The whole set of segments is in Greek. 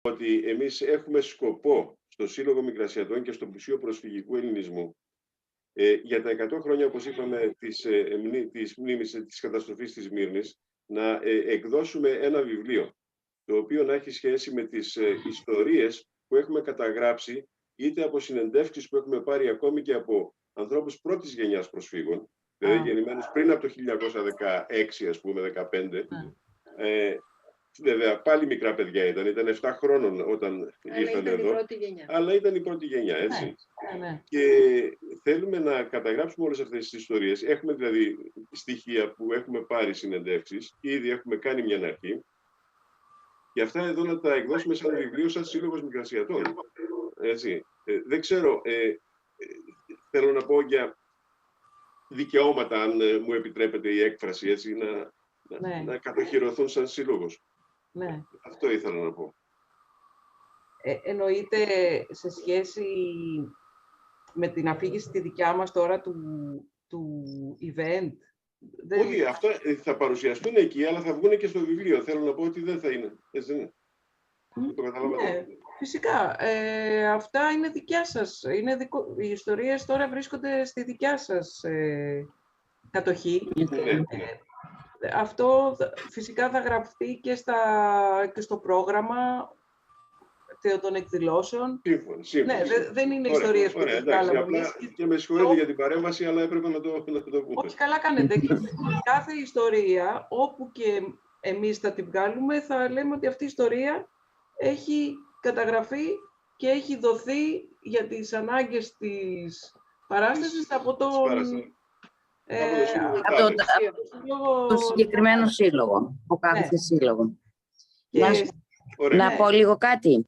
ότι εμείς έχουμε σκοπό στο Σύλλογο Μικρασιατών και στο Μουσείο Προσφυγικού Ελληνισμού για τα 100 χρόνια, όπως είπαμε, της μνήμης της καταστροφής της Μύρνης, να εκδώσουμε ένα βιβλίο, το οποίο να έχει σχέση με τις ιστορίες που έχουμε καταγράψει, είτε από συνεντεύξεις που έχουμε πάρει ακόμη και από ανθρώπους πρώτης γενιάς προσφύγων, δηλαδή γεννημένους πριν από το 1916, ας πούμε, 15. Βέβαια, πάλι μικρά παιδιά ήταν 7 χρόνων όταν ήρθαν εδώ, αλλά ήταν η πρώτη γενιά, έτσι. Και θέλουμε να καταγράψουμε όλες αυτές τις ιστορίες. Έχουμε δηλαδή στοιχεία που έχουμε πάρει συνεντεύξεις, ήδη έχουμε κάνει μια αρχή, και αυτά εδώ να τα εκδώσουμε σαν βιβλίο, σαν Σύλλογος Μικρασιατών. Έτσι. Δεν ξέρω, θέλω να πω για δικαιώματα, αν μου επιτρέπετε η έκφραση, έτσι, να κατοχυρωθούν σαν σύλλογος. Ναι. Αυτό ήθελα να πω. Εννοείται σε σχέση με την αφήγηση τη δικιά μας τώρα του event. Όχι, αυτά θα παρουσιαστούν εκεί, αλλά θα βγουν και στο βιβλίο. Θέλω να πω ότι δεν θα είναι. Έτσι δεν είναι. Το καταλαβαίνω. Ναι, φυσικά. Αυτά είναι δικιά σας. Οι ιστορίες τώρα βρίσκονται στη δικιά σας κατοχή. Ναι. Αυτό φυσικά θα γραφτεί και στο πρόγραμμα των εκδηλώσεων. Σύμφωνα. Ναι, δεν είναι ιστορίες που τις βγάλαμε. Και με συγχωρείτε για την παρέμβαση, αλλά έπρεπε να το πούμε. Όχι, καλά κάνετε. Κάθε ιστορία, όπου και εμείς θα την βγάλουμε, θα λέμε ότι αυτή η ιστορία έχει καταγραφεί και έχει δοθεί για τις ανάγκες της παράστασης από το συγκεκριμένο σύλλογο, ο κάθε σύλλογο. Να πω λίγο κάτι.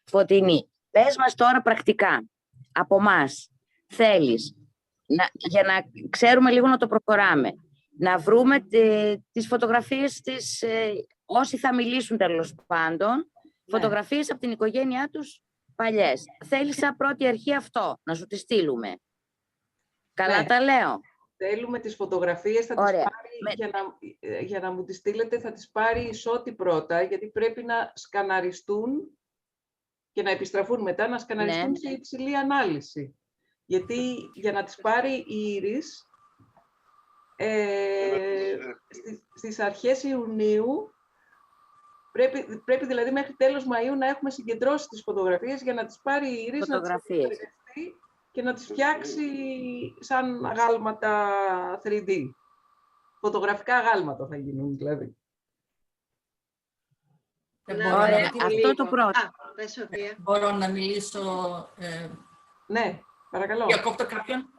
Φωτεινή, πες μας τώρα πρακτικά, από εμάς, θέλεις, για να ξέρουμε λίγο να το προχωράμε, να βρούμε τις φωτογραφίες της, όσοι θα μιλήσουν τέλος πάντων, φωτογραφίες από την οικογένειά τους παλιές. Θέλεις σαν πρώτη αρχή αυτό, να σου τις στείλουμε. Καλά τα λέω. Θέλουμε τις φωτογραφίες, θα τις πάρει, για να μου τις στείλετε, θα τις πάρει η Σώτη πρώτα, γιατί πρέπει να σκαναριστούν και να επιστραφούν μετά, να σκαναριστούν σε υψηλή ανάλυση. Γιατί για να τις πάρει η Ήρης, στις αρχές Ιουνίου, πρέπει δηλαδή μέχρι τέλος Μαΐου να έχουμε συγκεντρώσει τις φωτογραφίες για να τις πάρει η Ήρης, να τις επεξεργαστεί και να τις φτιάξει σαν γάλματα 3D. Φωτογραφικά γάλματα θα γίνουν, δηλαδή. Αυτό το πρώτο. Μπορώ να μιλήσω... Ναι, παρακαλώ. Διακόπτω κάποιον.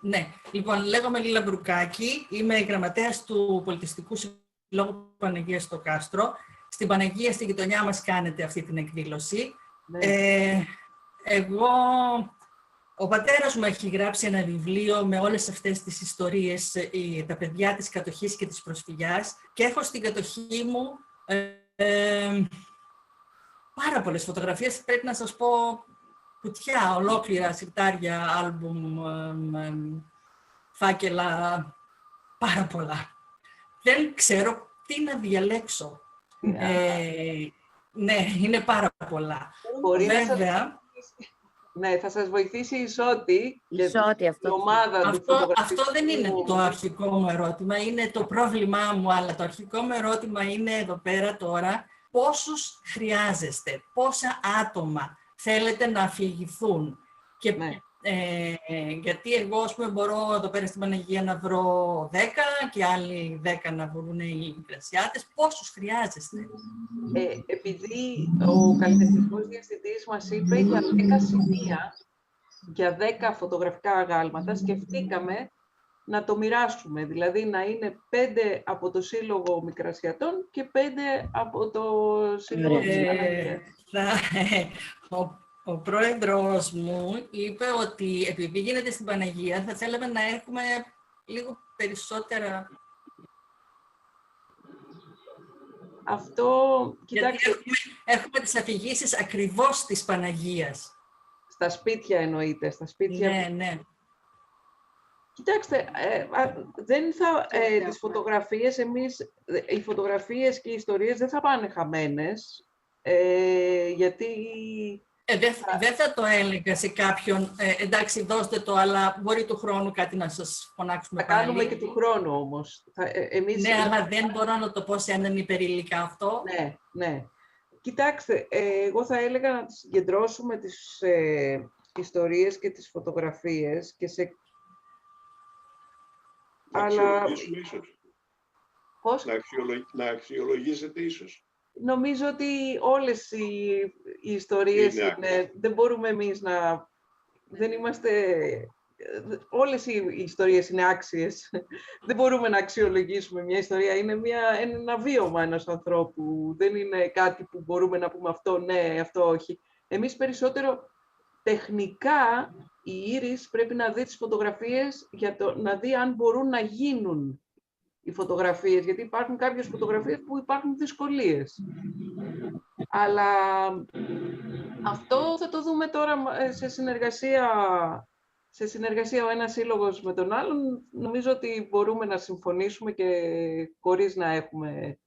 Ναι. Λοιπόν, λέγομαι Λίλα Μπρουκάκη. Είμαι γραμματέας του Πολιτιστικού Συλλόγου Παναγίας στο Κάστρο. Στην Παναγία, στη γειτονιά μας, κάνετε αυτή την εκδήλωση. Ναι. Ο πατέρας μου έχει γράψει ένα βιβλίο με όλες αυτές τις ιστορίες, τα παιδιά της κατοχής και της προσφυγιάς, και έχω στην κατοχή μου πάρα πολλές φωτογραφίες, πρέπει να σας πω κουτιά, ολόκληρα, συρτάρια, άλμπουμ, φάκελα, πάρα πολλά. Δεν ξέρω τι να διαλέξω. Ναι, είναι πάρα πολλά. Βέβαια, ναι, θα σας βοηθήσει η Σώτη και η ομάδα του. Αυτό δεν είναι το αρχικό μου ερώτημα, είναι το πρόβλημά μου, αλλά το αρχικό μου ερώτημα είναι εδώ πέρα τώρα, πόσους χρειάζεστε, πόσα άτομα θέλετε να αφηγηθούν. Και, γιατί εγώ, ας πούμε, μπορώ εδώ πέρα στην Παναγία να βρω 10 και άλλοι 10 να βρουν οι Μικρασιάτες. Πόσους χρειάζεστε? Επειδή ο καλλιτεχνικός διευθυντής μας είπε για 10 σημεία, για 10 φωτογραφικά αγάλματα, σκεφτήκαμε να το μοιράσουμε. Δηλαδή να είναι 5 από το Σύλλογο Μικρασιατών και 5 από το Σύλλογο της Παναγίας. Ο πρόεδρος μου είπε ότι επειδή γίνεται στην Παναγία, θα θέλαμε να έχουμε λίγο περισσότερα. Αυτό, κοιτάξτε. Έχουμε τις αφηγήσεις ακριβώς της Παναγίας. Στα σπίτια εννοείται, στα σπίτια. Ναι. Κοιτάξτε, δεν θα, τις φωτογραφίες εμείς, οι φωτογραφίες και οι ιστορίες δεν θα πάνε χαμένες, γιατί... Δεν θα το έλεγα σε κάποιον, εντάξει δώστε το, αλλά μπορεί του χρόνου κάτι να σας φωνάξουμε πάλι. Θα κάνουμε και του χρόνου όμως. Ναι, αλλά δεν μπορώ να το πω σε έναν υπερηλικά αυτό. Ναι, ναι. Κοιτάξτε, εγώ θα έλεγα να συγκεντρώσουμε τις ιστορίες και τις φωτογραφίες και σε... Αλλά... Πώς? Να αξιολογήσετε ίσως. Νομίζω ότι όλες οι ιστορίες είναι... Δεν μπορούμε εμείς να... Δεν είμαστε... Όλες οι ιστορίες είναι άξιες. Δεν μπορούμε να αξιολογήσουμε μια ιστορία. Είναι ένα βίωμα ενός ανθρώπου. Δεν είναι κάτι που μπορούμε να πούμε αυτό ναι, αυτό όχι. Εμείς περισσότερο τεχνικά η Ήρης πρέπει να δει τις φωτογραφίες για να δει αν μπορούν να γίνουν οι φωτογραφίες. Γιατί υπάρχουν κάποιες φωτογραφίες που υπάρχουν δυσκολίες. Αλλά αυτό θα το δούμε τώρα σε συνεργασία ο ένας σύλλογος με τον άλλον. Νομίζω ότι μπορούμε να συμφωνήσουμε και χωρίς να έχουμε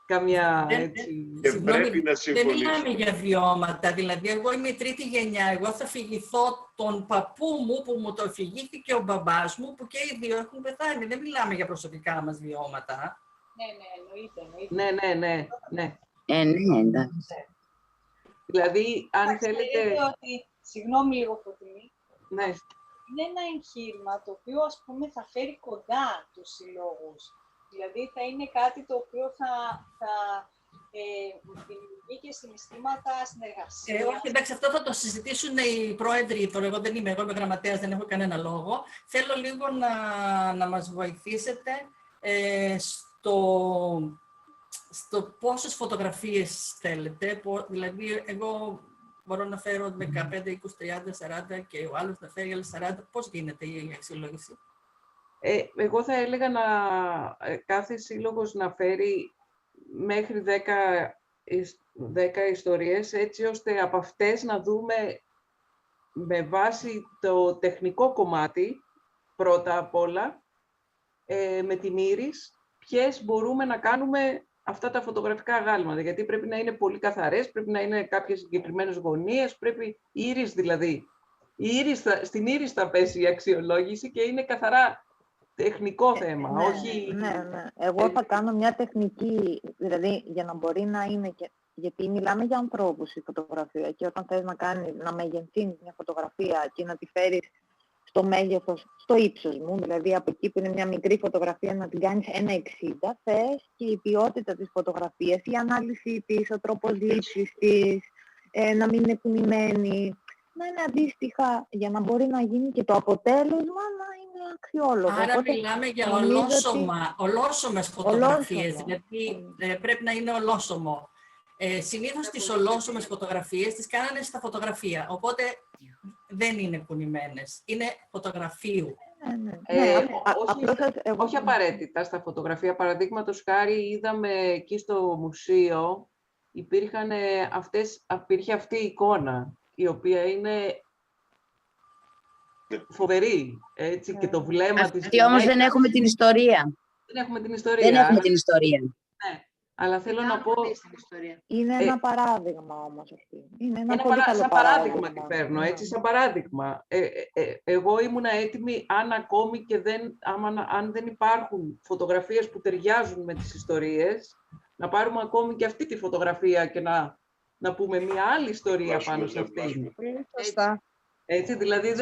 καμιά έτσι... Πρέπει να δεν μιλάμε για βιώματα. Δηλαδή, εγώ είμαι η τρίτη γενιά. Εγώ θα φυγηθώ τον παππού μου που μου το αφηγήθηκε ο μπαμπάς μου, που και οι δύο έχουν πεθάνει. Δεν μιλάμε για προσωπικά μας βιώματα. Ναι, εννοείται. Ναι. Ναι, εντάξει. Δηλαδή, αν θέλετε... ότι, συγγνώμη λίγο Φωτεινή, ναι. Είναι ένα εγχείρημα το οποίο, ας πούμε, θα φέρει κοντά τους συλλόγους. Δηλαδή, θα είναι κάτι το οποίο θα δημιουργεί και συναισθήματα συνεργασίας. Όχι, εντάξει, αυτό θα το συζητήσουν οι πρόεδροι. Εγώ δεν είμαι, εγώ είμαι γραμματέας, δεν έχω κανένα λόγο. Θέλω λίγο να μας βοηθήσετε στο πόσες φωτογραφίες θέλετε. Δηλαδή, εγώ μπορώ να φέρω 15, 20, 30, 40 και ο άλλος να φέρει άλλες 40. Πώς γίνεται η αξιολόγηση? Εγώ θα έλεγα κάθε σύλλογος να φέρει μέχρι 10 ιστορίες, έτσι ώστε από αυτές να δούμε με βάση το τεχνικό κομμάτι, πρώτα απ' όλα, με την Ήρης, ποιες μπορούμε να κάνουμε αυτά τα φωτογραφικά γάλματα. Γιατί πρέπει να είναι πολύ καθαρές, πρέπει να είναι κάποιες συγκεκριμένες γωνίες, πρέπει η Ήρης δηλαδή. Στην Ήρης θα πέσει η αξιολόγηση και είναι καθαρά τεχνικό θέμα, ναι, όχι... Ναι. Εγώ θα κάνω μια τεχνική, δηλαδή για να μπορεί να είναι και... Γιατί μιλάμε για ανθρώπους η φωτογραφία και όταν θες να μεγενθύνεις μια φωτογραφία και να τη φέρεις στο μέγεθος, στο ύψος μου, δηλαδή από εκεί που είναι μια μικρή φωτογραφία να την κάνεις 1,60, θες και η ποιότητα της φωτογραφίας, η ανάλυση της, ο τρόπος λήψης της, να μην είναι κουνημένη, να είναι αντίστοιχα για να μπορεί να γίνει και το αποτέλεσμα να είναι αξιόλογο. Άρα μιλάμε για ολόσωμες φωτογραφίες, δηλαδή πρέπει να είναι ολόσωμο. Συνήθως τις ολόσωμες φωτογραφίες τις κάνανε στα φωτογραφία, οπότε δεν είναι κουνημένες, είναι φωτογραφίου. Όχι απαραίτητα στα φωτογραφία. Παραδείγματος χάρη είδαμε εκεί στο μουσείο, υπήρχε αυτή η εικόνα, η οποία είναι φοβερή, έτσι, και το βλέμμα της... Αυτή όμως δεν έχουμε την ιστορία. Δεν έχουμε την ιστορία. Ναι. Αλλά θέλω να πω... Είναι ένα παράδειγμα όμως αυτή. Είναι ένα πολύ καλό σαν παράδειγμα τη παίρνω, έτσι, σαν παράδειγμα. Εγώ ήμουνα έτοιμη, αν δεν υπάρχουν φωτογραφίες που ταιριάζουν με τις ιστορίες, να πάρουμε ακόμη και αυτή τη φωτογραφία και να πούμε μια άλλη ιστορία πάνω σε αυτή. Έτσι, δηλαδή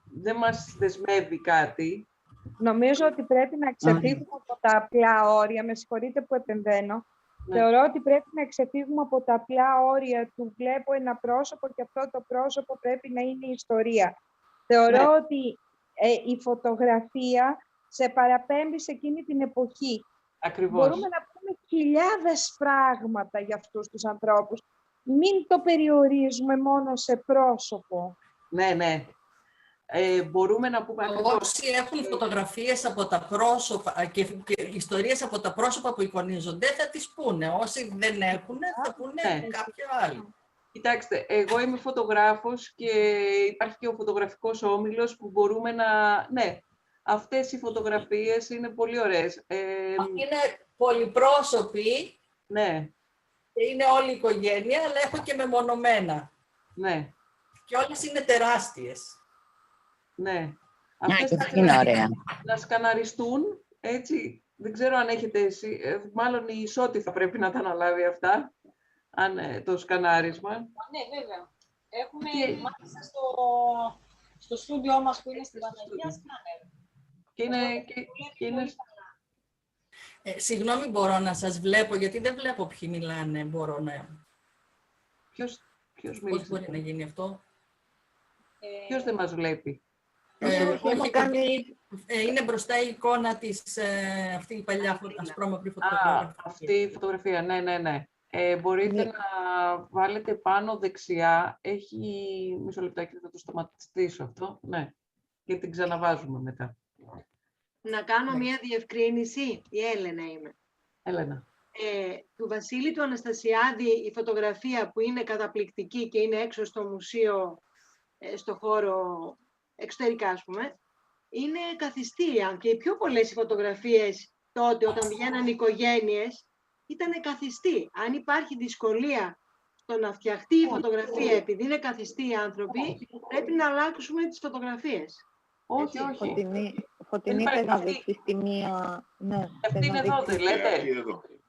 δεν μας δεσμεύει κάτι. Νομίζω ότι πρέπει να ξεφύγουμε από τα απλά όρια. Με συγχωρείτε που επεμβαίνω. Ναι. Θεωρώ ότι πρέπει να ξεφύγουμε από τα απλά όρια του βλέπω ένα πρόσωπο και αυτό το πρόσωπο πρέπει να είναι η ιστορία. Θεωρώ ότι η φωτογραφία σε παραπέμπει σε εκείνη την εποχή. Ακριβώς. Μπορούμε να πούμε χιλιάδες πράγματα για αυτούς τους ανθρώπους. Μην το περιορίζουμε μόνο σε πρόσωπο. Ναι. Μπορούμε να πούμε... Όσοι έχουν φωτογραφίες από τα πρόσωπα και ιστορίες από τα πρόσωπα που εικονίζονται, θα τις πούνε. Όσοι δεν έχουν, θα πούνε κάποιο άλλο. Κοιτάξτε, εγώ είμαι φωτογράφος και υπάρχει και ο φωτογραφικός όμιλος που μπορούμε να... Ναι, αυτές οι φωτογραφίες είναι πολύ ωραίες. Είναι πολυπρόσωποι. Ναι. Και είναι όλη η οικογένεια, αλλά έχω και μεμονωμένα. Ναι. Και όλες είναι τεράστιες. Ναι. Αυτές είναι ωραία. Να σκαναριστούν, έτσι. Δεν ξέρω αν έχετε εσύ, μάλλον η Σώτη θα πρέπει να τα αναλάβει αυτά, αν το σκανάρισμα. Ναι, βέβαια. Έχουμε μάλιστα στο στούντιό μας που είναι στην Παναγία σκάνερ. Και είναι... Συγγνώμη, μπορώ να σας βλέπω, γιατί δεν βλέπω ποιοι μιλάνε. Μπορώ να... Ποιος μιλάει? Πώς μπορεί να γίνει αυτό? Ποιος δεν μας βλέπει? Είναι μπροστά η εικόνα της, αυτή η παλιά ασπρόμαυρη φωτογραφία. Αυτή η φωτογραφία, ναι. Μπορείτε να βάλετε πάνω δεξιά. Έχει μισό λεπτάκι, θα το σταματήσω αυτό. Ναι, και την ξαναβάζουμε μετά. Να κάνω μία διευκρίνηση. Η Έλενα είμαι. Έλενα. Του Βασίλη του Αναστασιάδη η φωτογραφία που είναι καταπληκτική και είναι έξω στο μουσείο, στο χώρο εξωτερικά ας πούμε, είναι καθιστήρια. Και οι πιο πολλές οι φωτογραφίες τότε όταν βγαίναν οι οικογένειες ήταν καθιστή. Αν υπάρχει δυσκολία στο να φτιαχτεί η φωτογραφία επειδή είναι καθιστοί οι άνθρωποι, πρέπει να αλλάξουμε τις φωτογραφίες. Όχι. Φωτεινή θες να δείξεις τη μία... Αυτή είναι εδώ, δεν λέτε?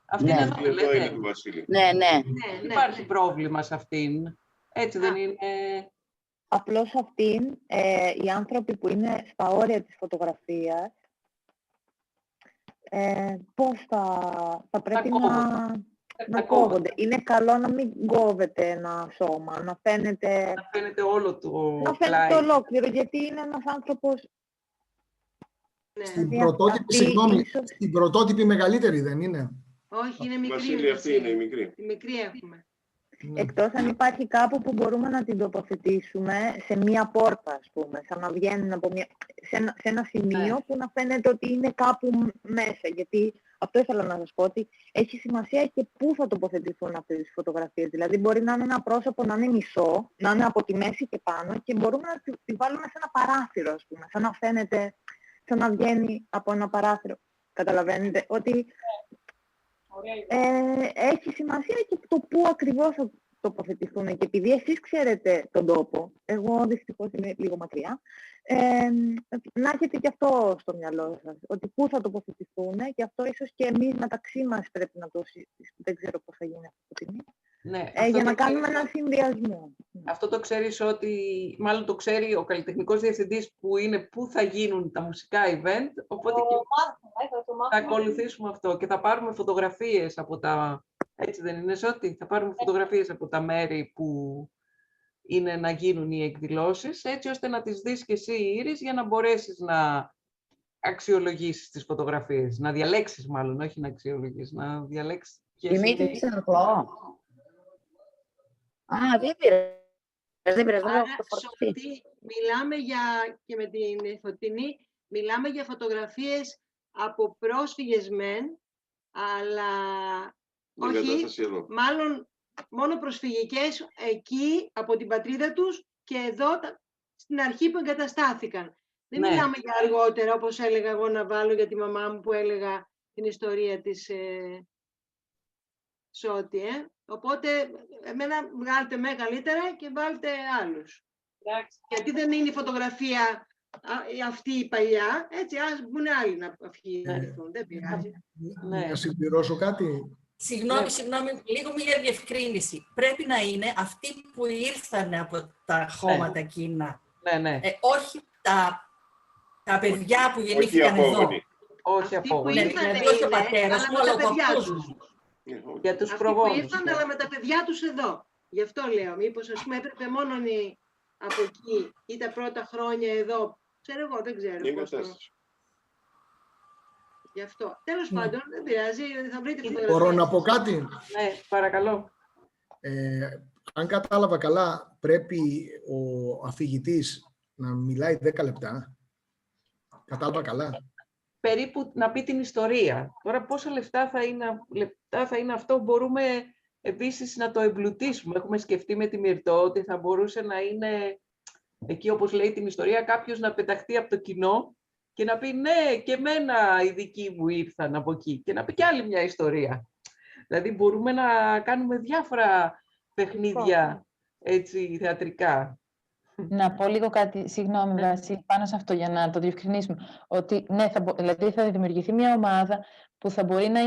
Αυτή είναι εδώ, δεν λέτε? Ναι. Υπάρχει πρόβλημα σε αυτήν. Έτσι δεν είναι? Απλώς αυτήν, οι άνθρωποι που είναι στα όρια της φωτογραφίας, πώς θα πρέπει να κόβονται. Είναι καλό να μην κόβεται ένα σώμα, να φαίνεται... Να φαίνεται όλο το πλάι. Να φαίνεται ολόκληρο, γιατί είναι ένας άνθρωπος... Στην πρωτότυπη μεγαλύτερη δεν είναι? Όχι, είναι μικρή. Βασίλη, αυτή είναι η μικρή. Η μικρή έχουμε. Εκτός αν υπάρχει κάπου που μπορούμε να την τοποθετήσουμε σε μία πόρτα, ας πούμε, σαν να βγαίνουν από σε ένα σημείο που να φαίνεται ότι είναι κάπου μέσα. Γιατί αυτό ήθελα να σας πω, ότι έχει σημασία και πού θα τοποθετηθούν αυτές τις φωτογραφίες. Δηλαδή μπορεί να είναι ένα πρόσωπο να είναι μισό, να είναι από τη μέση και πάνω και μπορούμε να τη βάλουμε σε ένα παράθυρο, ας πούμε, σαν να φαίνεται, σαν να βγαίνει από ένα παράθυρο. Καταλαβαίνετε ότι... έχει σημασία και το πού ακριβώς θα τοποθετηθούν. Και επειδή εσείς ξέρετε τον τόπο, εγώ δυστυχώς είμαι λίγο μακριά, να έχετε και αυτό στο μυαλό σας, ότι πού θα τοποθετηθούν και αυτό ίσως και εμείς μεταξύ μας πρέπει να το συζητήσουμε. Δεν ξέρω πώς θα γίνει αυτή τη στιγμή. Ναι, για να κάνουμε έναν συνδυασμό. Αυτό το ξέρεις ότι, μάλλον το ξέρει ο καλλιτεχνικός διευθυντής που είναι πού θα γίνουν τα μουσικά event, οπότε και θα ακολουθήσουμε αυτό και θα πάρουμε φωτογραφίες από τα, έτσι δεν είναι Σώτη, θα πάρουμε φωτογραφίες από τα μέρη που είναι να γίνουν οι εκδηλώσεις, έτσι ώστε να τις δεις και εσύ Ήρης για να μπορέσεις να αξιολογήσεις τις φωτογραφίες, να διαλέξεις μάλλον, όχι να αξιολογήσεις, να διαλέξεις. Δημήτρη, δεν πειράζει. Σώτη, μιλάμε και με την Φωτεινή, μιλάμε για φωτογραφίες από πρόσφυγες μεν, αλλά όχι, μάλλον μόνο προσφυγικές εκεί από την πατρίδα τους και εδώ στην αρχή που εγκαταστάθηκαν. Δεν μιλάμε για αργότερα, όπως έλεγα εγώ να βάλω για τη μαμά μου που έλεγα την ιστορία της Σώτη. Οπότε, εμένα βγάλτε με καλύτερα και βάλτε άλλους. Γιατί δεν είναι η φωτογραφία αυτή η παλιά, έτσι ας μπουν άλλοι να αφιερθούν. Δεν πειράζει. Να συμπληρώσω κάτι. Συγγνώμη, λίγο μια διευκρίνηση. Πρέπει να είναι αυτοί που ήρθαν από τα χώματα εκείνα. Όχι τα παιδιά που γεννήθηκαν εδώ. Όχι απόγονοι. Δηλαδή όχι ο πατέρας μου, αλλά ο παππούς μου. Για τους προγόνους. Αυτοί που ήρθαν, αλλά με τα παιδιά τους εδώ. Γι' αυτό λέω, μήπως ας πούμε έπρεπε μόνο από εκεί ή τα πρώτα χρόνια εδώ. Ξέρω εγώ, δεν ξέρω πώς το... Γι' αυτό. Τέλος πάντων, δεν πειράζει, θα βρείτε φωτογραφίες. Μπορώ να πω κάτι? Ναι, παρακαλώ. Αν κατάλαβα καλά, πρέπει ο αφηγητής να μιλάει 10 λεπτά. Κατάλαβα καλά? Περίπου να πει την ιστορία. Τώρα πόσα λεπτά θα είναι αυτό, μπορούμε επίσης να το εμπλουτίσουμε. Έχουμε σκεφτεί με τη Μυρτώ ότι θα μπορούσε να είναι εκεί, όπως λέει την ιστορία, κάποιος να πεταχτεί από το κοινό και να πει ναι, και εμένα οι δικοί μου ήρθαν από εκεί, και να πει κι άλλη μια ιστορία. Δηλαδή μπορούμε να κάνουμε διάφορα παιχνίδια έτσι θεατρικά. Να πω λίγο κάτι, συγγνώμη Βασίλη, πάνω σε αυτό για να το διευκρινίσουμε. Ότι ναι, δηλαδή θα δημιουργηθεί μια ομάδα που θα μπορεί να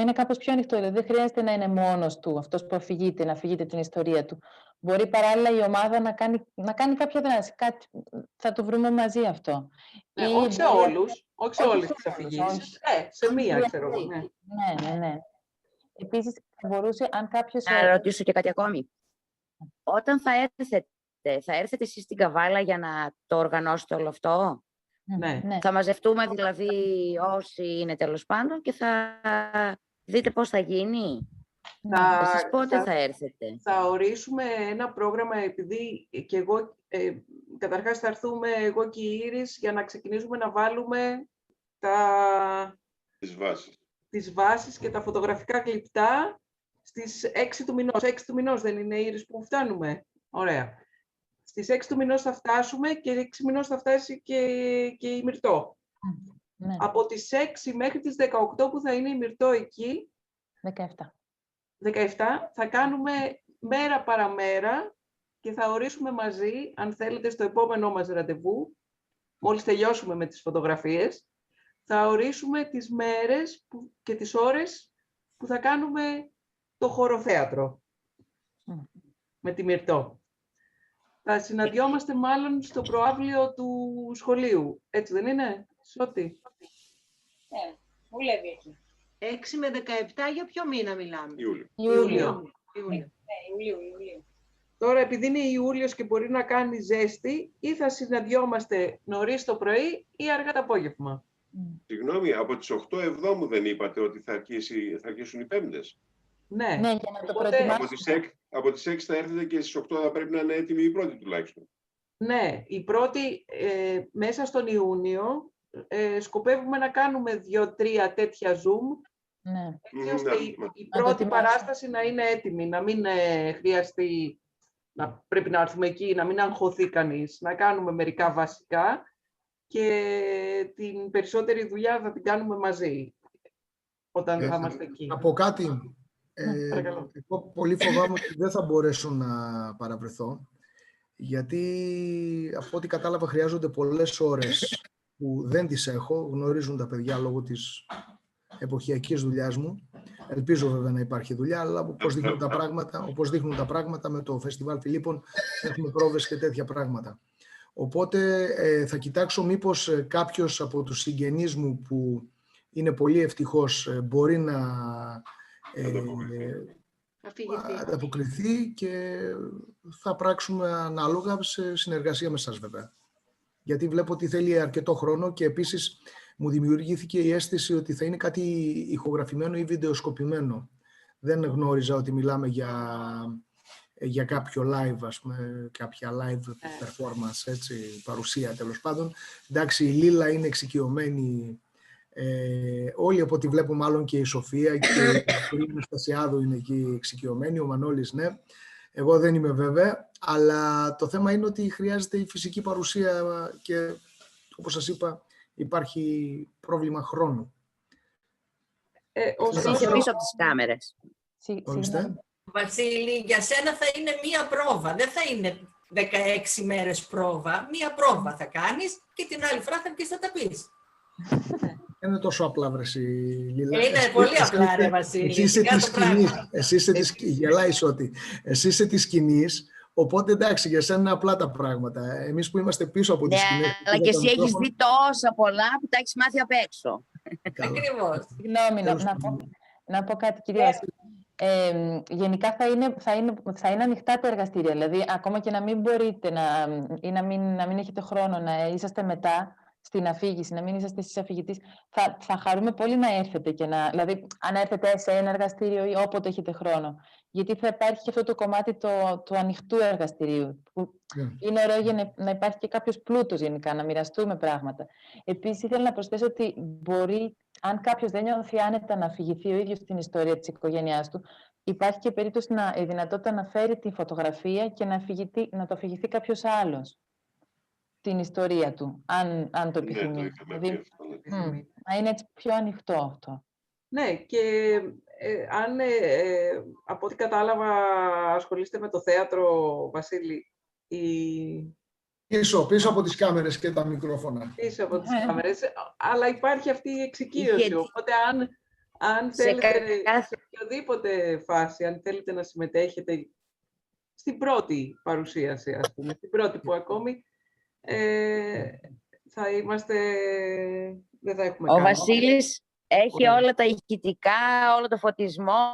είναι κάπως πιο ανοιχτό. Δηλαδή δεν χρειάζεται να είναι μόνος του αυτός που αφηγείται, να αφηγείται την ιστορία του. Μπορεί παράλληλα η ομάδα να κάνει κάποια δράση. Θα το βρούμε μαζί αυτό. Ναι, όχι σε όλους, όχι σε όλες τις αφηγήσεις. Σε μία, ξέρω εγώ. Ναι. Επίσης, θα μπορούσε, αν κάποιος... Να ρωτήσω και κάτι ακόμη. Όταν θα έρθετε εσείς στην Καβάλα για να το οργανώσετε όλο αυτό? Ναι. Θα μαζευτούμε δηλαδή όσοι είναι τέλος πάντων και θα δείτε πώς θα γίνει? Εσείς πότε θα έρθετε? Θα ορίσουμε ένα πρόγραμμα, επειδή και εγώ, καταρχάς θα έρθουμε εγώ και η Ήρης για να ξεκινήσουμε να βάλουμε τις βάσεις και τα φωτογραφικά κλιπτά στις 6 του μηνός. 6 του μηνός δεν είναι, Ήρης, που φτάνουμε? Ωραία. Στις 6 του μηνός θα φτάσουμε και 6 μηνός θα φτάσει και η Μυρτώ. Ναι. Από τις 6 μέχρι τις 18 που θα είναι η Μυρτώ εκεί, 17 θα κάνουμε μέρα παραμέρα και θα ορίσουμε μαζί, αν θέλετε, στο επόμενό μας ραντεβού, μόλις τελειώσουμε με τις φωτογραφίες, θα ορίσουμε τις μέρες και τις ώρες που θα κάνουμε το χωροθέατρο με τη Μυρτώ. Θα συναντιόμαστε μάλλον στο προαύλιο του σχολείου. Έτσι δεν είναι, Σώτη? Ναι, βουλεύει εκεί. 6 με 17 για ποιο μήνα μιλάμε? Ιούλιο. Ιούλιο. Τώρα, επειδή είναι Ιούλιος και μπορεί να κάνει ζέστη, ή θα συναντιόμαστε νωρίς το πρωί ή αργά το απόγευμα. Συγγνώμη, από τις 8 Εβδόμου δεν είπατε ότι θα αρχίσουν οι Πέμπτες? Ναι, για να το προετοιμάσουμε. Από τις 6 θα έρθετε και στις 8 θα πρέπει να είναι έτοιμη η πρώτη τουλάχιστον. Ναι, η πρώτη μέσα στον Ιούνιο σκοπεύουμε να κάνουμε 2-3 τέτοια Zoom, έτσι ώστε η πρώτη παράσταση να είναι έτοιμη, να μην χρειαστεί να πρέπει να έρθουμε εκεί, να μην αγχωθεί κανείς, να κάνουμε μερικά βασικά και την περισσότερη δουλειά θα την κάνουμε μαζί όταν θα είμαστε εκεί. Από κάτι, εγώ πολύ φοβάμαι ότι δεν θα μπορέσω να παραβρεθώ, γιατί από ό,τι κατάλαβα χρειάζονται πολλές ώρες που δεν τις έχω, γνωρίζουν τα παιδιά λόγω της εποχιακής δουλειάς μου. Ελπίζω βέβαια να υπάρχει δουλειά, αλλά όπως δείχνουν τα πράγματα με το Φεστιβάλ Φιλίππων έχουμε πρόβες και τέτοια πράγματα. Οπότε θα κοιτάξω μήπως κάποιος από τους συγγενείς μου που είναι πολύ ευτυχώς μπορεί να ανταποκριθεί και θα πράξουμε ανάλογα σε συνεργασία με σας βέβαια. Γιατί βλέπω ότι θέλει αρκετό χρόνο και επίσης μου δημιουργήθηκε η αίσθηση ότι θα είναι κάτι ηχογραφημένο ή βιντεοσκοπημένο. Δεν γνώριζα ότι μιλάμε για κάποιο live, ας πούμε, κάποια live performance, έτσι, παρουσία τέλος πάντων. Εντάξει, η Λίλα είναι εξοικειωμένη, όλοι από ό,τι βλέπω, μάλλον και η Σοφία και η Αναστασιάδου είναι εκεί εξοικειωμένη, ο Μανώλης, ναι. Εγώ δεν είμαι βέβαια, αλλά το θέμα είναι ότι χρειάζεται η φυσική παρουσία και, όπως σας είπα, υπάρχει πρόβλημα χρόνου. Είσαι πίσω από τις κάμερες. Βασίλη, για σένα θα είναι μία πρόβα, δεν θα είναι 16 μέρες πρόβα. Μία πρόβα θα κάνεις και την άλλη φορά θα βγεις να τα πεις. Δεν είναι τόσο απλά, βρεσί, Λίλα. Είναι πολύ απλά, ρε Βασίλη. Εσύ είσαι της σκηνής, γελάεις ότι. Εσύ είσαι της σκηνής, οπότε εντάξει, για σένα είναι απλά τα πράγματα. Εμείς που είμαστε πίσω από τη σκηνή. Ναι, αλλά και εσύ έχεις δει τόσα πολλά που τα έχεις μάθει απ' έξω. Ακριβώς. Συγγνώμη, να πω κάτι, κυρία Βασίλη. Γενικά θα είναι ανοιχτά τα εργαστήρια, δηλαδή ακόμα και να μην μπορείτε ή να μην έχετε χρόνο να είσαστε μετά, στην αφήγηση, να μην είσαστε εσείς αφηγητής, θα χαρούμε πολύ να έρθετε και δηλαδή αν έρθετε σε ένα εργαστήριο ή όποτε έχετε χρόνο. Γιατί θα υπάρχει και αυτό το κομμάτι του ανοιχτού εργαστηρίου, που είναι ωραίο για να υπάρχει και κάποιος πλούτος γενικά, να μοιραστούμε πράγματα. Επίσης, ήθελα να προσθέσω ότι μπορεί, αν κάποιος δεν νιώθει άνετα να αφηγηθεί ο ίδιος την ιστορία της οικογένειάς του, υπάρχει και περίπτωση η δυνατότητα να φέρει τη φωτογραφία και να το αφηγηθεί κάποιος άλλος την ιστορία του, αν το επιθυμεί. Δηλαδή, να είναι έτσι πιο ανοιχτό αυτό. Ναι, και αν από ό,τι κατάλαβα ασχολείστε με το θέατρο, Βασίλη, Πίσω από τις κάμερες και τα μικρόφωνα. Πίσω από τις κάμερες, αλλά υπάρχει αυτή η εξοικείωση, οπότε αν θέλετε σε οποιοδήποτε φάση, αν θέλετε να συμμετέχετε στην πρώτη παρουσίαση, ας πούμε, στην πρώτη που ακόμη θα είμαστε, δεν θα έχουμε Ο Βασίλης έχει όλα τα ηχητικά, όλο το φωτισμό,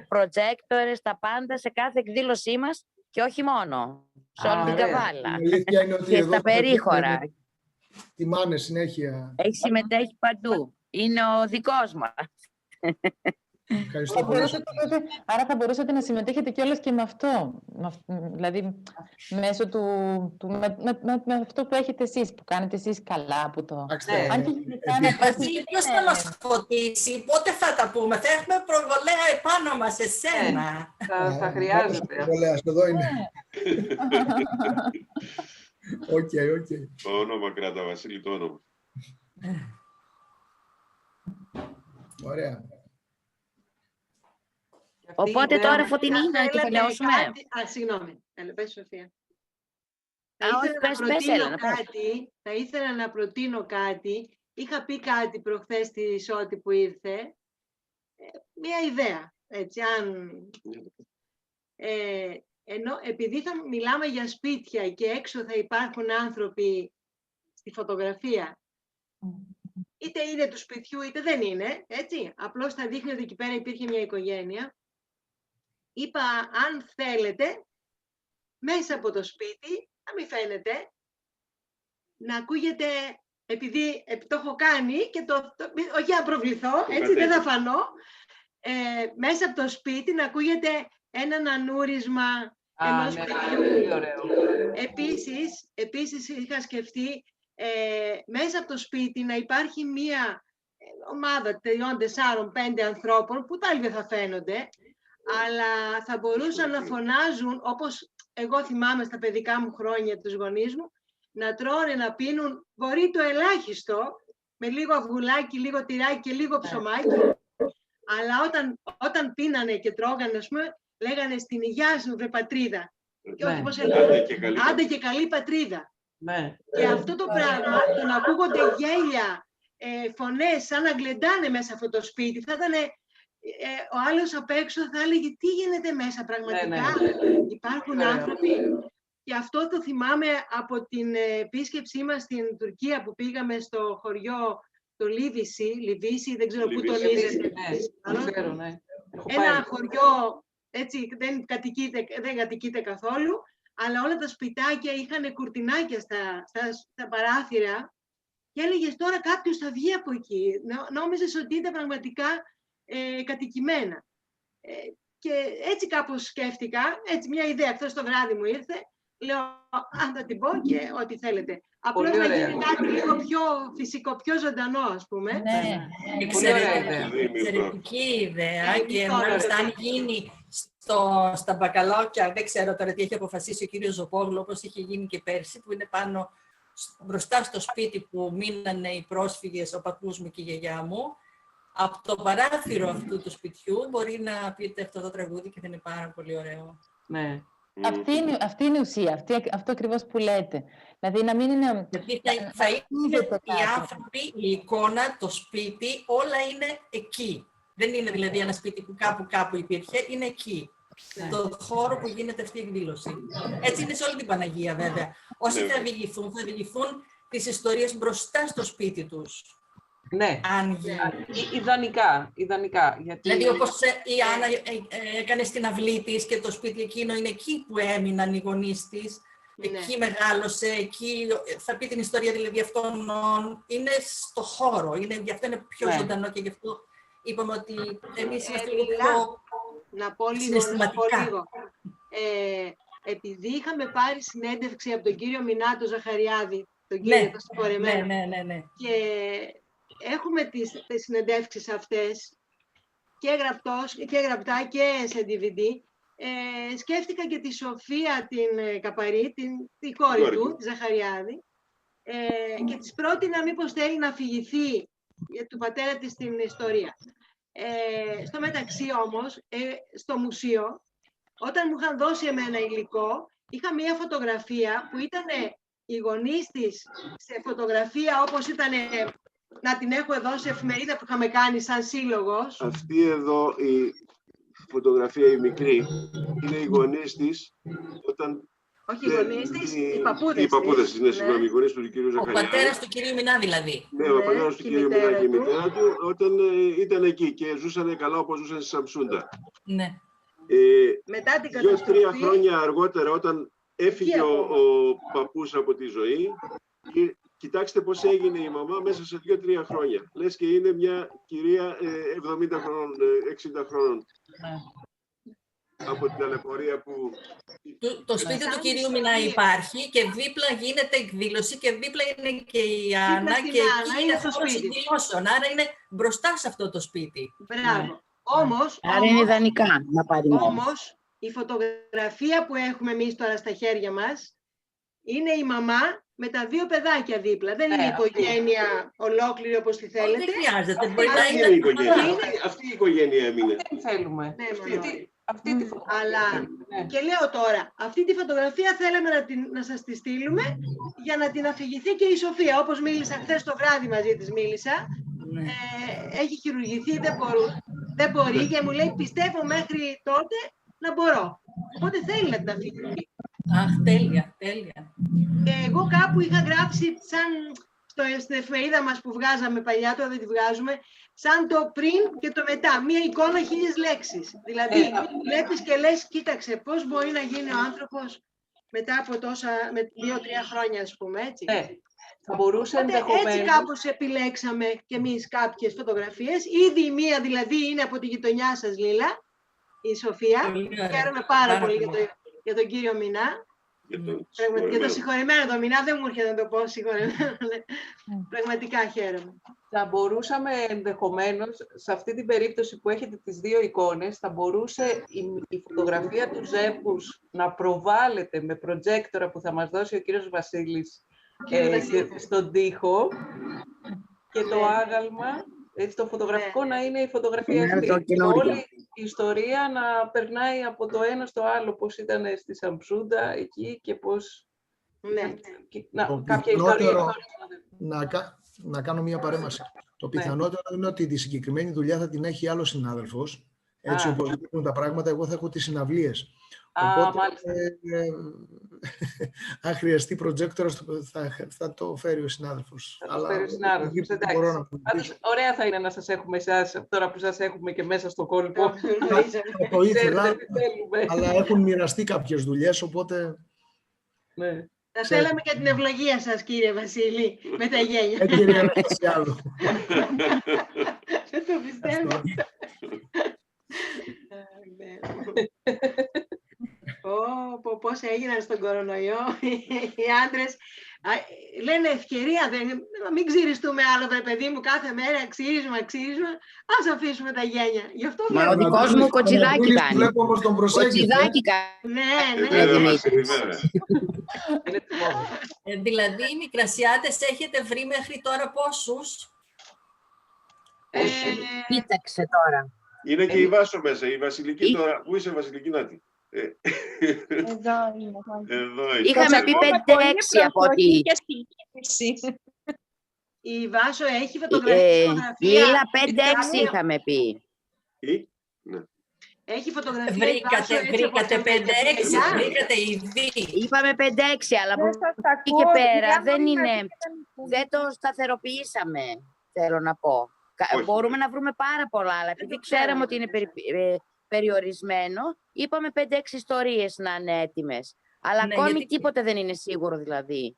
προτζέκτορες, τα πάντα σε κάθε εκδήλωσή μας και όχι μόνο, σε όλη την καβάλα και στα περίχωρα. Τιμάνε συνέχεια. Έχει συμμετέχει παντού. Είναι ο δικός μας. Άρα θα μπορούσατε να συμμετέχετε κιόλας και με αυτό. Δηλαδή, μέσω με αυτό που έχετε εσείς, που κάνετε εσείς καλά. Βασίλη, ποιος θα μας φωτίσει, πότε θα τα πούμε, θα έχουμε προβολέα επάνω μας, εσένα. Θα χρειάζεται. Προβολέας, εδώ είναι. Οκ. Το όνομα κράτα, Βασίλη, το όνομα. Ωραία. Οπότε τώρα, Φωτεινή, να κεφαλαιώσουμε. Συγγνώμη, πες, Σοφία. Θα ήθελα να προτείνω κάτι. Είχα πει κάτι προχθές στη Σώτη που ήρθε. Μία ιδέα, έτσι, ενώ επειδή θα μιλάμε για σπίτια και έξω θα υπάρχουν άνθρωποι στη φωτογραφία, είτε είναι του σπιτιού είτε δεν είναι, έτσι, απλώς θα δείχνει ότι εκεί πέρα υπήρχε μια οικογένεια. Είπα, αν θέλετε, μέσα από το σπίτι, να μην φαίνεται, να ακούγεται, επειδή το έχω κάνει και όχι να προβληθώ, έτσι δεν θα φανώ, μέσα από το σπίτι να ακούγεται έναν ανούρισμα ενός παιδιού. Επίσης είχα σκεφτεί μέσα από το σπίτι να υπάρχει μία ομάδα 3, 4, 5 ανθρώπων που τα άλλοι δεν θα φαίνονται, αλλά θα μπορούσαν να φωνάζουν, όπως εγώ θυμάμαι στα παιδικά μου χρόνια τους γονείς μου, να τρώνε, να πίνουν, μπορεί το ελάχιστο, με λίγο αυγουλάκι, λίγο τυράκι και λίγο ψωμάκι, αλλά όταν πίνανε και τρώγανε, ας πούμε, λέγανε στην υγειά σου, βρε πατρίδα. Και όχι πώς έλεγανε, άντε και καλή πατρίδα. Και αυτό το πράγμα, το να ακούγονται γέλια, φωνές, σαν να γλεντάνε μέσα αυτό το σπίτι, θα ήταν... ο άλλος απ' έξω θα έλεγε τι γίνεται μέσα πραγματικά, υπάρχουν άνθρωποι. Και αυτό το θυμάμαι από την επίσκεψή μας στην Τουρκία που πήγαμε στο χωριό το Λιβύση, δεν ξέρω πού το λύζετε. Ένα χωριό, έτσι, δεν κατοικείται καθόλου, αλλά όλα τα σπιτάκια είχαν κουρτινάκια στα παράθυρα και έλεγες τώρα κάποιος θα βγει από εκεί. Νόμιζες ότι ήταν πραγματικά κατοικημένα. Και έτσι κάπως σκέφτηκα, έτσι μια ιδέα χθες το βράδυ μου ήρθε, λέω αν θα την πω και ό,τι θέλετε. Απλώς να γίνει κάτι λίγο πιο φυσικό, πιο ζωντανό, ας πούμε. Ναι, εξαιρετική ιδέα και μάλιστα αν γίνει στα μπακαλάουκια, δεν ξέρω τώρα τι έχει αποφασίσει ο κύριος Ζοπόγλου, όπως είχε γίνει και πέρσι, που είναι πάνω μπροστά στο σπίτι που μείνανε οι πρόσφυγες, ο παππούς μου και η γιαγιά μου. Από το παράθυρο αυτού του σπιτιού μπορεί να πείτε αυτό το τραγούδι και θα είναι πάρα πολύ ωραίο. Ναι. Αυτή είναι η ουσία, αυτό ακριβώς που λέτε. Δηλαδή να μην είναι... Γιατί θα είναι οι άνθρωποι, η εικόνα, το σπίτι, όλα είναι εκεί. Δεν είναι δηλαδή ένα σπίτι που κάπου υπήρχε, είναι εκεί. Το χώρο που γίνεται αυτή η εκδήλωση. Έτσι είναι σε όλη την Παναγία βέβαια. Όσοι θα διηγηθούν τις ιστορίες μπροστά στο σπίτι τους. Ναι, ιδανικά. Γιατί... Δηλαδή όπως η Άννα έκανε στην αυλή της και το σπίτι εκείνο είναι εκεί που έμειναν οι γονείς της. Εκεί μεγάλωσε, εκεί θα πει την ιστορία δηλαδή αυτών. Είναι στο χώρο, γι' αυτό είναι πιο ζωντανό και γι' αυτό είπαμε ότι εμείς είμαστε λίγο πιο συναισθηματικά. Επειδή είχαμε πάρει συνέντευξη από τον κύριο Μινάτο Ζαχαριάδη, τον κύριο το συγχωρεμένο, και έχουμε τις συνεντεύξεις αυτές και γραπτά και σε DVD, σκέφτηκα και τη Σοφία την Καπαρή, την κόρη του, τη Ζαχαριάδη, και της πρότεινα μήπως θέλει να αφηγηθεί του πατέρα της την ιστορία. Στο μεταξύ όμως, στο μουσείο, όταν μου είχαν δώσει εμένα υλικό, είχα μία φωτογραφία που ήταν οι γονείς της σε φωτογραφία όπως ήταν να την έχω εδώ σε εφημερίδα που είχαμε κάνει σαν σύλλογος. Αυτή εδώ η φωτογραφία η μικρή είναι οι γονείς της όταν... Όχι οι γονείς της, οι παππούδες της. Οι παππούδες της, ναι, συγγνώμη, οι γονείς του κυρίου Ζαχαριάδη. Ο πατέρας του κυρίου Μινά δηλαδή. Ναι, ο πατέρας του κυρίου Μινά και η μητέρα του όταν ήταν εκεί και ζούσαν καλά όπως ζούσαν στη Σαμψούντα. Ναι. Μετά την καταστροφή... 2-3 χρόνια αργότερα όταν έφυγε ο παππούς από τη ζωή, κοιτάξτε πώς έγινε η μαμά μέσα σε 2-3 χρόνια. Λες και είναι μια κυρία 70 χρόνων, 60 χρόνων. Από την ταλαιπωρία που... Το σπίτι του κυρίου Μινά υπάρχει και δίπλα γίνεται εκδήλωση και δίπλα είναι και η Άννα και εκεί είναι χώρος εκδηλώσεων. Άρα είναι μπροστά σε αυτό το σπίτι. Μπράβο. Άρα είναι ιδανικά να πάρει μόνο. Όμως, η φωτογραφία που έχουμε εμείς τώρα στα χέρια μας είναι η μαμά με τα 2 παιδάκια δίπλα. Δεν είναι η οικογένεια ολόκληρη όπως τη θέλετε. Δεν χρειάζεται. Αυτή η οικογένεια έμεινε. Τι θέλουμε. Αυτή τη φωτογραφία. Αλλά και λέω τώρα, αυτή τη φωτογραφία θέλαμε να σας τη στείλουμε για να την αφηγηθεί και η Σοφία. Όπως μίλησα χθες το βράδυ μαζί της μίλησα. Έχει χειρουργηθεί, δεν μπορεί και μου λέει πιστεύω μέχρι τότε να μπορώ. Οπότε θέλει να την αφηγηθεί. Αχ, τέλεια, τέλεια. Και εγώ κάπου είχα γράψει σαν στην εφημερίδα μας που βγάζαμε παλιά, τώρα δεν τη βγάζουμε, σαν το πριν και το μετά. Μία εικόνα 1000 λέξεις. Δηλαδή, βλέπεις και λες, κοίταξε, πώς μπορεί να γίνει ο άνθρωπος μετά από τόσα, με 2-3 χρόνια, ας πούμε, έτσι. Θα μπορούσε ενδεχομένως... Έτσι κάπως επιλέξαμε κι εμείς κάποιες φωτογραφίες. Ήδη η μία δηλαδή είναι από τη γειτονιά σας, Λίλα, η Σοφία. Χαίρομαι πάρα πολύ για τον κύριο Μινά. Για το συγχωρεμένο το Μινά, δεν μου έρχεται να το πω συγχωρεμένο. Πραγματικά χαίρομαι. Θα μπορούσαμε ενδεχομένως, σε αυτή την περίπτωση που έχετε τις 2 εικόνες, θα μπορούσε η φωτογραφία του Ζέπους να προβάλλεται με προτζέκτορα που θα μας δώσει ο κύριος Βασίλης στον τοίχο και το άγαλμα, έτσι, το φωτογραφικό να είναι η φωτογραφία αυτή. Και όλη η ιστορία να περνάει από το ένα στο άλλο, πώς ήταν στη Σαμψούντα εκεί και πώς... κάποια ιστορία. Να κάνω μία παρέμβαση. Το πιθανότερο είναι ότι τη συγκεκριμένη δουλειά θα την έχει άλλος συνάδελφος. Έτσι όπως βλέπουν τα πράγματα, εγώ θα έχω τις συναυλίες. Οπότε, αν χρειαστεί προτζέκτορας, θα το φέρει ο συνάδελφος. Ωραία θα είναι να σας έχουμε εσάς, τώρα που σας έχουμε και μέσα στο κόλπο. Το ήθελα, αλλά έχουν μοιραστεί κάποιες δουλειές, οπότε... Θα θέλαμε και την ευλογία σας, κύριε Βασίλη, με τα γένια. Δεν το πιστεύω. Πώς έγιναν στον κορονοϊό οι άντρες. Λένε ευκαιρία, να μην ξυριστούμε άλλο, βρε παιδί μου, κάθε μέρα ξύρισμα, ας αφήσουμε τα γένια. Μα ο δικός μου κοτσιδάκι κάνει. Κοτσιδάκι κάνει. Ναι. Δηλαδή, οι μικρασιάτες έχετε βρει μέχρι τώρα πόσους? Κοίταξε τώρα. Είναι και η Βάσο μέσα, η Βασιλική τώρα. Πού είσαι, Βασιλική, Νάτι? Εδώ είναι. Είχαμε πει 5-6 από ό,τι... Η Βάσο έχει φωτογραφία. Λίλα, 5-6 είχαμε πει. Έχει φωτογραφία. Βρήκατε 5-6, βρήκατε ήδη. Είπαμε 5-6, αλλά από εκεί και πέρα δεν το σταθεροποιήσαμε, θέλω να πω. Μπορούμε να βρούμε πάρα πολλά, αλλά επειδή ξέραμε ότι είναι περιορισμένο, είπαμε 5-6 ιστορίες να είναι έτοιμες. Αλλά ακόμη τίποτε δεν είναι σίγουρο δηλαδή.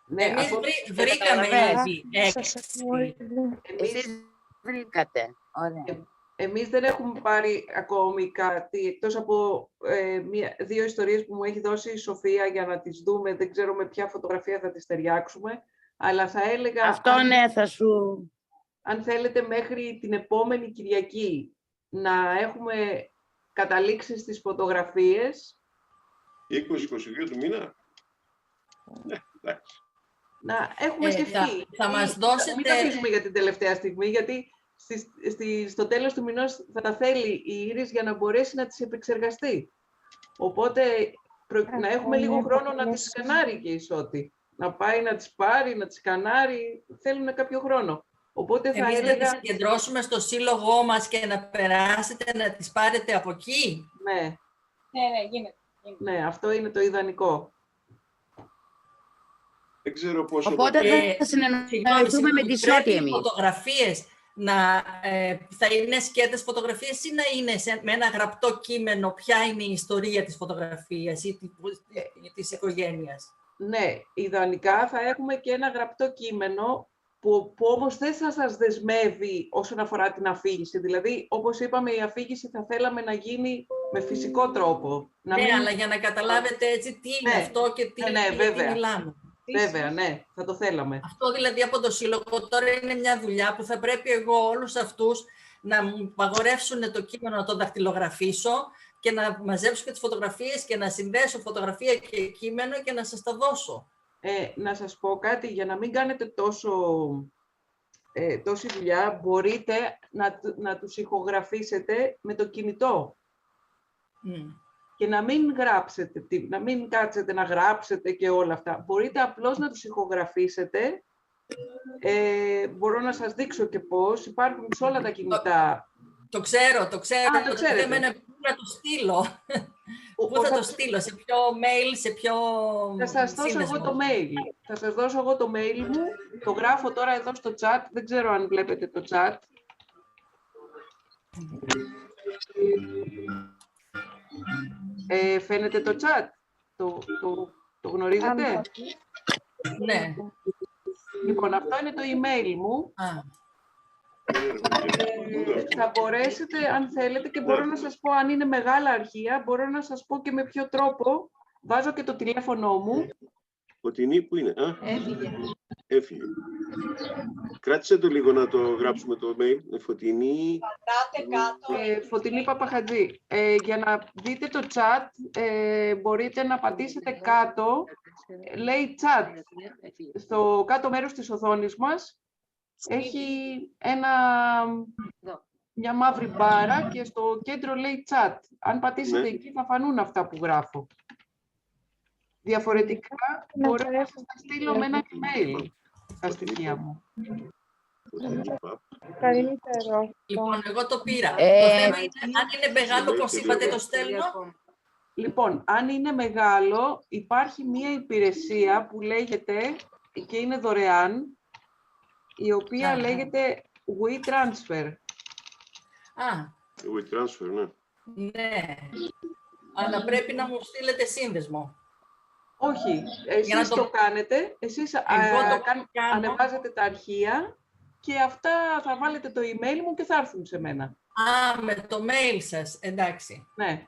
Ναι, εμείς βρήκαμε ήδη 6. Εσείς βρήκατε. Ωραία. Εμείς δεν έχουμε πάρει ακόμη κάτι, εκτός από 2 ιστορίες που μου έχει δώσει η Σοφία για να τις δούμε. Δεν ξέρω με ποια φωτογραφία θα τις ταιριάξουμε. Αλλά θα έλεγα... Αυτό ναι, θα σου... Αν θέλετε μέχρι την επόμενη Κυριακή να έχουμε καταλήξει στις φωτογραφίες. 20-22 του μήνα. Ναι, εντάξει. Να έχουμε σκεφτεί. Θα μας δώσετε... Μην τα αφήσουμε για την τελευταία στιγμή, γιατί στο τέλος του μηνός θα τα θέλει η Ήρης για να μπορέσει να τις επεξεργαστεί. Οπότε να έχουμε λίγο χρόνο να τις σκανάρει και η Σώτη. Να πάει να τις πάρει, να τις σκανάρει. Θέλουν κάποιο χρόνο. Οπότε θα έλεγα... να τις συγκεντρώσουμε στο σύλλογό μας και να περάσετε να τις πάρετε από εκεί. Ναι. Ναι, γίνεται. Ναι, αυτό είναι το ιδανικό. Δεν ξέρω πόσο... Οπότε θα συνεννοηθούμε με τη Σώτη εμείς. Φωτογραφίες θα είναι σκέτες φωτογραφίες ή να είναι με ένα γραπτό κείμενο ποια είναι η ιστορία της φωτογραφίας ή της οικογένειας. Ναι, ιδανικά θα έχουμε και ένα γραπτό κείμενο που όμως δεν θα σας δεσμεύει όσον αφορά την αφήγηση. Δηλαδή, όπως είπαμε, η αφήγηση θα θέλαμε να γίνει με φυσικό τρόπο. Ναι, αλλά για να καταλάβετε έτσι τι είναι αυτό και τι μιλάμε. Βέβαια, ναι, θα το θέλαμε. Αυτό δηλαδή από το Σύλλογο τώρα είναι μια δουλειά που θα πρέπει εγώ όλους αυτούς να μου παγορεύσουν το κείμενο να το δαχτυλογραφήσω και να μαζέψω και τις φωτογραφίες και να συνδέσω φωτογραφία και κείμενο και να σας τα δώσω. Να σας πω κάτι, για να μην κάνετε τόση δουλειά, μπορείτε να τους ηχογραφήσετε με το κινητό. Και να μην γράψετε, να μην κάτσετε να γράψετε και όλα αυτά. Μπορείτε απλώς να τους ηχογραφήσετε. Μπορώ να σας δείξω και πώς. Υπάρχουν σε όλα τα κινητά. Το ξέρω. Το ξέρετε. Πού να το στείλω. Πού θα το στείλω, σε ποιο mail, σε ποιο Θα σας δώσω εγώ το mail. Θα σας δώσω εγώ το mail μου. Το γράφω τώρα εδώ στο chat. Δεν ξέρω αν βλέπετε το chat. Φαίνεται το chat. Το γνωρίζετε? Ναι. Λοιπόν, αυτό είναι το email μου. Θα μπορέσετε, αν θέλετε, και μπορώ να σας πω, αν είναι μεγάλα αρχεία, μπορώ να σας πω και με ποιο τρόπο. Βάζω και το τηλέφωνο μου. Φωτεινή, πού είναι? Έφυγε. Κράτησε το λίγο να το γράψουμε το mail. Φωτεινή. Φωτεινή Παπαχατζή. Για να δείτε το chat, μπορείτε να πατήσετε κάτω. Λέει chat. Στο κάτω μέρος της οθόνης μας έχει μια μαύρη μπάρα και στο κέντρο λέει chat. Αν πατήσετε εκεί θα φανούν αυτά που γράφω. Διαφορετικά μπορώ να σας τα στείλω με ένα email στα στοιχεία μου. Καλύτερο. Λοιπόν, εγώ το πήρα. Το θέμα είναι, αν είναι μεγάλο, πώς είπατε, το στέλνω. Λοιπόν, αν είναι μεγάλο, υπάρχει μία υπηρεσία που λέγεται, και είναι δωρεάν, η οποία λέγεται WeTransfer. WeTransfer, ναι. Ναι. Αλλά πρέπει να μου στείλετε σύνδεσμο. Όχι, εσείς το κάνετε, εσείς ανεβάζετε τα αρχεία και αυτά θα βάλετε το email μου και θα έρθουν σε μένα. Με το mail σας, εντάξει. Ναι.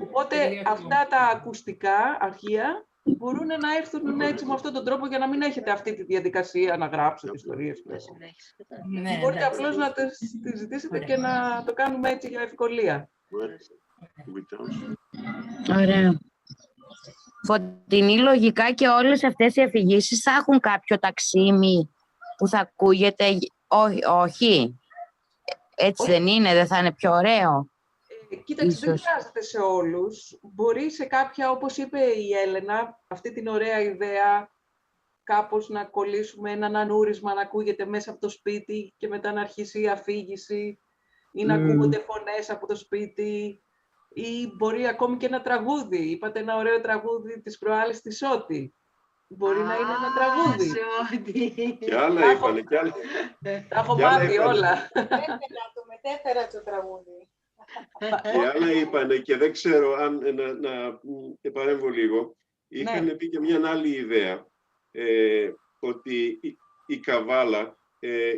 Οπότε αυτά τα ακουστικά αρχεία μπορούν να έρθουν έτσι με αυτόν τον τρόπο για να μην έχετε αυτή τη διαδικασία να γράψετε ιστορίες. Μπορείτε απλώς να τις ζητήσετε και να το κάνουμε έτσι για ευκολία. Ωραία. Φωτεινή, λογικά και όλες αυτές οι αφηγήσεις θα έχουν κάποιο ταξίμι που θα ακούγεται. Όχι. Έτσι δεν είναι, δεν θα είναι πιο ωραίο? Κοίταξε, δεν χρειάζεται σε όλους. Μπορεί σε κάποια, όπως είπε η Έλενα, αυτή την ωραία ιδέα, κάπως να κολλήσουμε έναν ανούρισμα να ακούγεται μέσα από το σπίτι και μετά να αρχίσει η αφήγηση ή να ακούγονται φωνές από το σπίτι. Ή μπορεί ακόμη και ένα τραγούδι. Είπατε ένα ωραίο τραγούδι της προάλλης της Σώτη. Μπορεί να είναι ένα τραγούδι. Και άλλα είπανε, και άλλα. Τα έχω μάθει όλα. Το μετέφερα το τραγούδι. Και άλλα είπανε, και δεν ξέρω αν να παρέμβω λίγο, είχαν πει και μια άλλη ιδέα, ότι η Καβάλα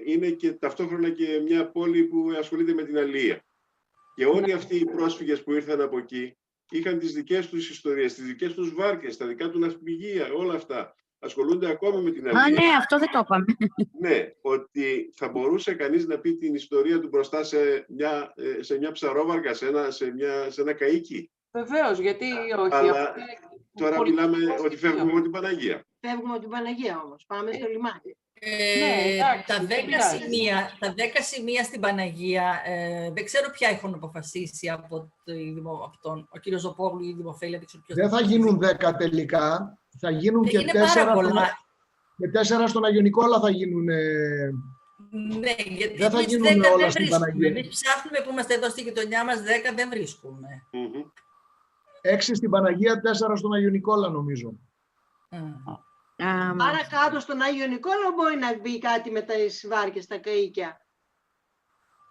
είναι και ταυτόχρονα και μια πόλη που ασχολείται με την αλία. Και όλοι αυτοί οι πρόσφυγες που ήρθαν από εκεί είχαν τις δικές τους ιστορίες, τις δικές τους βάρκες, τα δικά του ναυπηγεία, όλα αυτά. Ασχολούνται ακόμα με την αλία. Ναι, αυτό δεν το είπαμε. Ναι, ότι θα μπορούσε κανείς να πει την ιστορία του μπροστά σε μια ψαρόβαρκα, σε ένα καΐκι. Βεβαίως, γιατί όχι. Αλλά τώρα μιλάμε ότι φεύγουμε από την Παναγία. Φεύγουμε από την Παναγία όμως, πάμε στο λιμάνι. Τα 10 σημεία στην Παναγία, δεν ξέρω ποια έχουν αποφασίσει από ο κύριος Ζωπόγλου ή η Δημοφέλεια. Δεν θα γίνουν 10 τελικά, θα γίνουν και 4 στον Άγιο Νικόλα θα γίνουν. Ναι, γιατί δεν θα γίνουν όλα στην Παναγία. Εμείς ψάχνουμε που είμαστε εδώ στη γειτονιά μας, 10 δεν βρίσκουμε. 6 στην Παναγία, 4 στον Άγιο Νικόλα νομίζω. Άρα κάτω στον Άγιο Νικόλα μπορεί να μπει κάτι με τις βάρκες, τα καΐκια.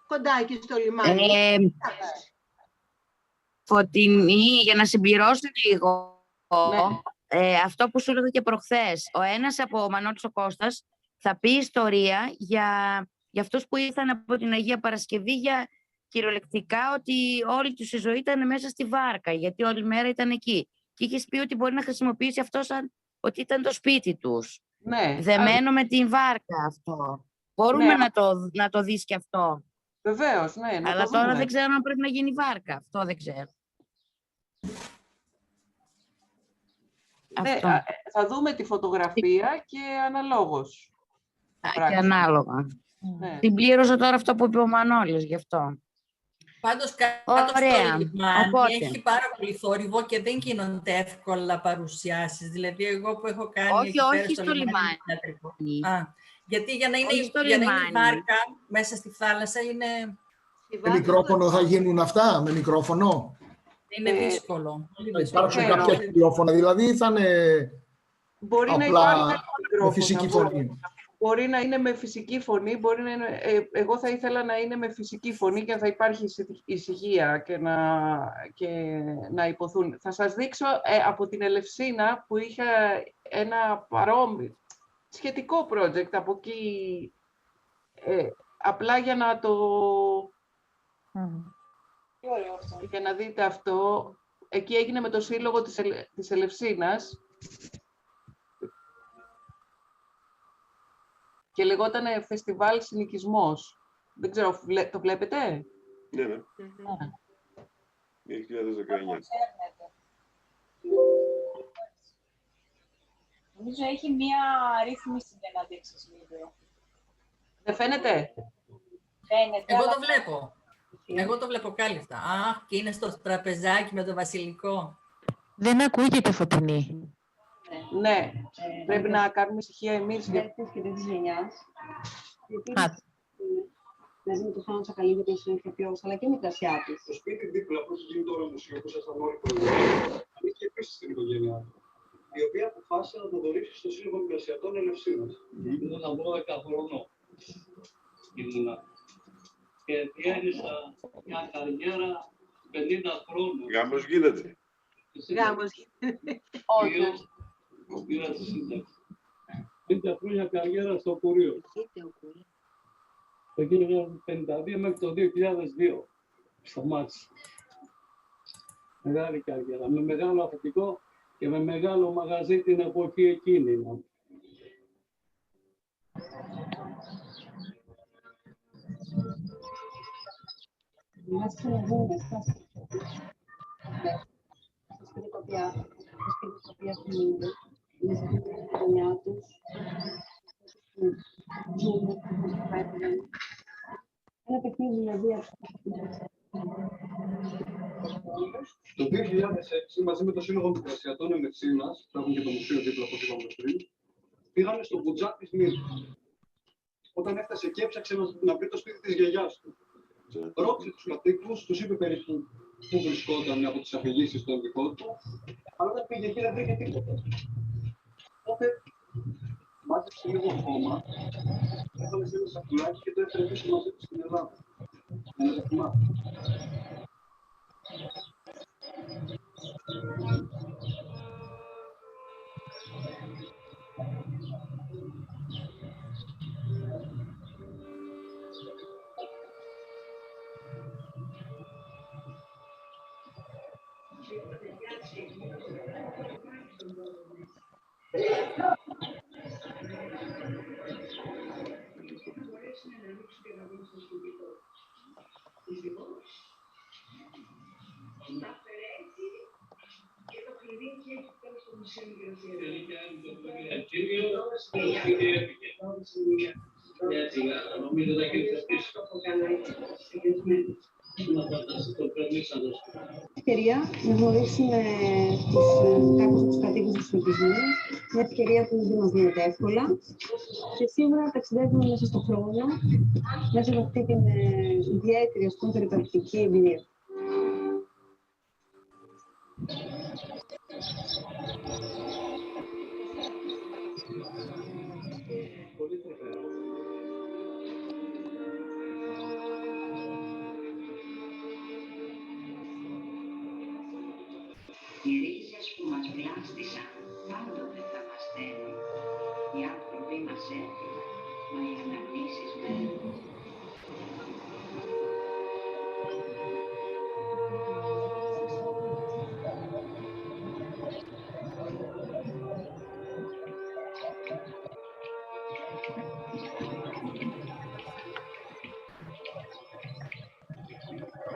Κοντά εκεί στο λιμάνι. Φωτεινή, για να συμπληρώσω λίγο, αυτό που σου έλεγα και προχθές. Ο ένας ο Μανώλης ο Κώστας θα πει ιστορία για αυτούς που ήρθαν από την Αγία Παρασκευή, για κυριολεκτικά ότι όλη τους η ζωή ήταν μέσα στη βάρκα, γιατί όλη μέρα ήταν εκεί. Και είχες πει ότι μπορεί να χρησιμοποιήσει αυτό σαν ότι ήταν το σπίτι τους. Ναι. Δεμένο με την βάρκα αυτό. Μπορούμε να το δεις και αυτό. Βεβαίως, ναι. Αλλά τώρα δεν ξέρω αν πρέπει να γίνει βάρκα. Αυτό δεν ξέρω. Ναι, θα δούμε τη φωτογραφία και αναλόγως. Και ανάλογα. Ναι. Την πλήρωσα τώρα αυτό που είπε ο Μανώλης, γι' αυτό. Πάντως κάτω στο λιμάνι έχει πάρα πολύ θόρυβο και δεν γίνονται εύκολα παρουσιάσεις. Δηλαδή εγώ που έχω κάνει όχι στο λιμάνι. Γιατί για να είναι βάρκα μέσα στη θάλασσα είναι... Με μικρόφωνο θα γίνουν αυτά, με μικρόφωνο. Είναι δύσκολο. Θα υπάρξουν κάποια μικρόφωνα, δηλαδή θα είναι απλά με φυσική φωνή. Μπορεί να είναι με φυσική φωνή, μπορεί να είναι, εγώ θα ήθελα να είναι με φυσική φωνή και θα υπάρχει ησυχία και να υποθούν. Θα σας δείξω από την Ελευσίνα που είχα ένα παρόμοιο σχετικό project από εκεί, απλά για να το... Για να δείτε αυτό, εκεί έγινε με το σύλλογο της Ελευσίνας και λεγόταν Φεστιβάλ Συνοικισμός. Δεν ξέρω, το βλέπετε? Ναι, ναι. 2019. Νομίζω έχει μία ρύθμιση για να δείξεις βίντεο. Δεν φαίνεται? Φαίνεται. Εγώ το βλέπω. Εγώ το βλέπω κάλλιστα. Και είναι στο τραπεζάκι με το βασιλικό. Δεν ακούγεται, Φωτεινή. Ναι, πρέπει να κάνουμε ησυχία εμείς. Και της γενιάς. Μαζί με το Θάνο Τσακαλίδη, τον συνηθοποιό, αλλά και μικρασιά του. Το σπίτι δίπλα, που είναι τώρα μουσείο που ήσασταν όλοι προηγούμενοι, ανήκει επίσης στην οικογένειά του, η οποία αποφάσισε να τον δωρήσει στο Σύλλογο Μικρασιατών Ελευσίνας. Ήμουνα 12 χρονών. Και διένυσα μια καριέρα 50 χρόνων. Γάμος γίνεται. Γάμος γίνεται. Όχι. Πήρα τη σύνταξη. 50 χρόνια καριέρα στο Κουρίο. Το 1952 μέχρι το 2002 σταμάτησε. Μεγάλη καριέρα, με μεγάλο αφεντικό και με μεγάλο μαγαζί την εποχή εκείνη. Είμαστε εδώ, στα σπιτικοπιά κινούνται, μέσα στην γειτονιά τους, ζουν, ένα παιχνίδι δηλαδή αυτό. Το 2006, μαζί με το Σύλλογο Μικρασιατών Ελευσίνας, που έχουν και το μουσείο δίπλα, όπως είπαμε πριν, πήγανε στο Μπουτζά της Μύρτης. Όταν έφτασε και έψαξε να βρει το σπίτι της γιαγιάς του. Ρώτησε τους κατοίκους, τους είπε περίπου πού βρισκόταν από τις αφηγήσεις των δικών του, αλλά όταν πήγε εκεί δεν βρήκε τίποτα. Οπότε μάζεψε λίγο χώμα, έβαλε σε ένα σακουλάκι και το έφερε πίσω μαζί του στην Ελλάδα. Για να το θυμάται. Ευκαιρία να γνωρίσουμε κάποιους από τους κατοίκους του συνοικισμού, μια ευκαιρία που δεν μας δίνεται εύκολα. Και σήμερα ταξιδεύουμε μέσα στον χρόνο, μέσα από αυτή την ιδιαίτερη, ας πούμε, περιπατητική εμπειρία. Οι ρίζες που μας βλάστησαν πάντοτε θα μας στέλνουν. Οι άνθρωποι μας έφυγαν, μα οι αναμνήσεις μένουν.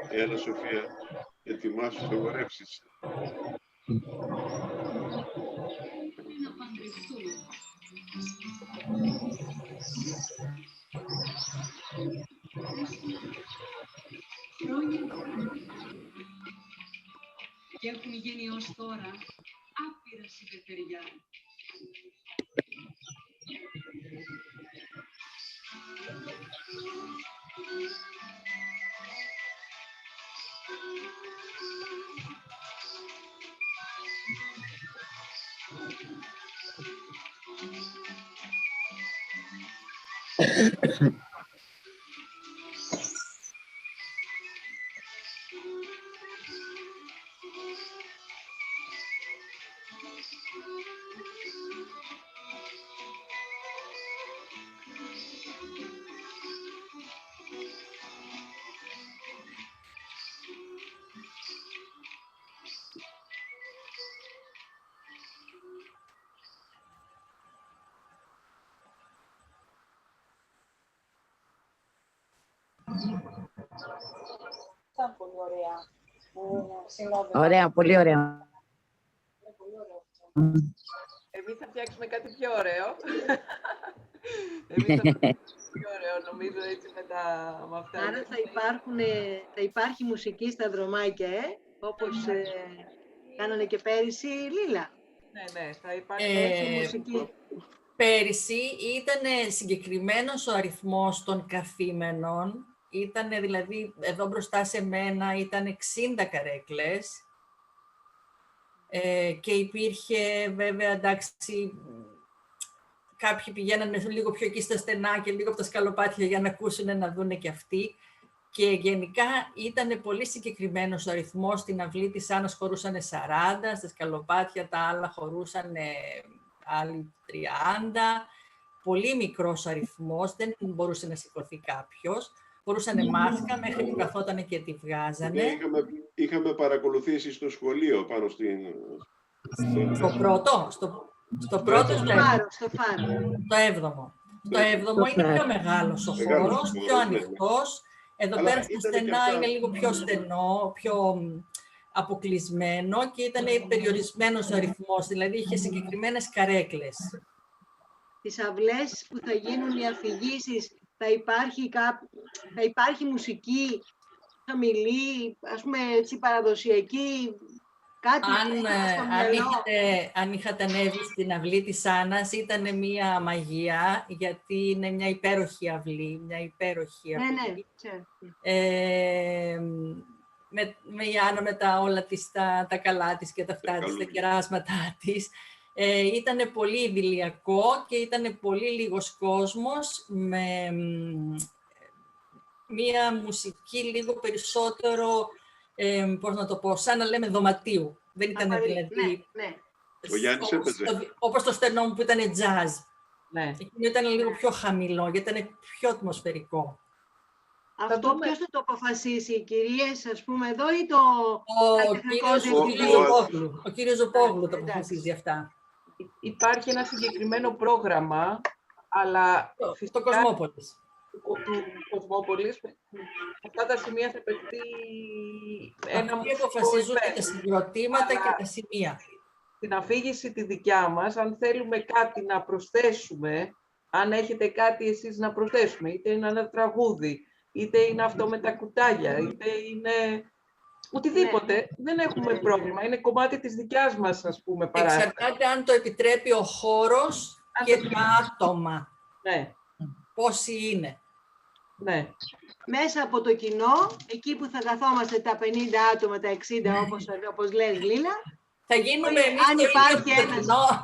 Έλα, Σοφία, ετοιμάσου να χορέψεις. Και έχουν γίνει ως τώρα άπειρα συμπεριφερειά. Ήταν πολύ ωραία. Ωραία, πολύ ωραία. Εμείς θα φτιάξουμε κάτι πιο ωραίο. Εμείς θα φτιάξουμε κάτι πιο ωραίο, νομίζω, έτσι με αυτά. Άρα θα υπάρχει μουσική στα δρομάκια, όπως κάνανε και πέρυσι, Λίλα. Ναι, θα υπάρχει μουσική. Πέρυσι ήταν συγκεκριμένος ο αριθμός των καθήμενων. Ήταν δηλαδή, εδώ μπροστά σε μένα ήταν 60 καρέκλες και υπήρχε βέβαια, εντάξει, κάποιοι πηγαίνανε λίγο πιο εκεί στα στενά και λίγο από τα σκαλοπάτια για να ακούσουν, να δούνε και αυτοί. Και γενικά ήταν πολύ συγκεκριμένος ο αριθμός. Στην αυλή της Άννας χωρούσαν 40, στα σκαλοπάτια τα άλλα χωρούσαν άλλοι 30. Πολύ μικρός αριθμός, δεν μπορούσε να σηκωθεί κάποιος. Φορούσανε μάσκα μέχρι που καθότανε και τη βγάζανε. Είχαμε παρακολουθήσει στο σχολείο πάνω στην... Στο πρώτο, στο πρώτο ή στο φάρο. Το 7ο. Το 7ο είναι πιο μεγάλος ο χώρος, πιο ανοιχτός. Εδώ πέρα στα στενά είναι λίγο πιο στενό, πιο αποκλεισμένο και ήταν περιορισμένος ο αριθμός, δηλαδή είχε συγκεκριμένες καρέκλες. Τις αυλές που θα γίνουν οι αφηγήσεις, θα υπάρχει μουσική χαμηλή, ας πούμε έτσι παραδοσιακή, κάτι αν είχατε ανέβει στην αυλή της Άννας, ήταν μία μαγεία, γιατί είναι μια υπέροχη αυλή, Ναι. Με η Άννα με όλα της, τα καλά της και τα αυτά της, τα κεράσματά της. Ήταν πολύ ιδηλιακό και ήταν πολύ λίγος κόσμος, με μία μουσική λίγο περισσότερο πώς να το πω, σαν να λέμε δωματίου. Δεν ήταν δηλαδή... Ναι. Ο Γιάννης έπαιζε. Όπως το στενό μου που ήταν jazz. Ναι. Εκείνο ήταν λίγο πιο χαμηλό, γιατί ήταν πιο ατμοσφαιρικό. Αυτό ποιος θα το αποφασίσει, οι κυρίες, ας πούμε, εδώ ή το... Ο κύριος Ζωπόγλου το αποφασίζει αυτά. Υπάρχει ένα συγκεκριμένο πρόγραμμα, αλλά το Κοσμόπολης. Του Κοσμόπολης. Αυτά τα σημεία θα παιχτεί ένα μουσικό. Αποφασίζουν τα συγκροτήματα και τα σημεία. Στην αφήγηση τη δικιά μας, αν θέλουμε κάτι να προσθέσουμε, αν έχετε κάτι εσείς να προσθέσουμε, είτε είναι ένα τραγούδι, είτε είναι αυτό με τα κουτάλια, είτε είναι οτιδήποτε, δεν έχουμε πρόβλημα. Είναι κομμάτι της δικιάς μας, ας πούμε, παράσταση. Εξαρτάται αν το επιτρέπει ο χώρος και τα άτομα. Ναι. Πόσοι είναι. Ναι. Μέσα από το κοινό, εκεί που θα καθόμαστε τα 50 άτομα, τα 60, όπως λες, Λίνα, θα γίνουμε εμείς αν το υπάρχει ίδιο ένας, κοινό.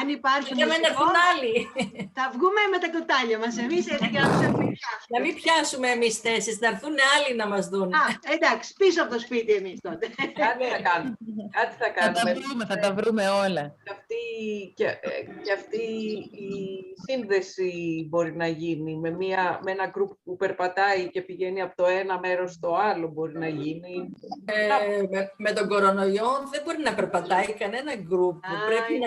αν υπάρχει για μένα έρθουν άλλοι. Θα βγούμε με τα κουτάλια μας εμείς έτσι για να τους αφηγιάσουμε. Να μην πιάσουμε εμείς θέσεις, να έρθουν άλλοι να μας δουν. Εντάξει, πίσω από το σπίτι εμείς τότε. Κάτι θα κάνουμε. Κάτι θα κάνουμε. Θα τα βρούμε όλα. Και αυτή η σύνδεση μπορεί να γίνει με ένα γκρουπ που περπατάει και πηγαίνει από το ένα μέρος στο άλλο, μπορεί να γίνει. Με τον κορονοϊό δεν μπορεί να περπατάει κανένα γκρουπ. Πρέπει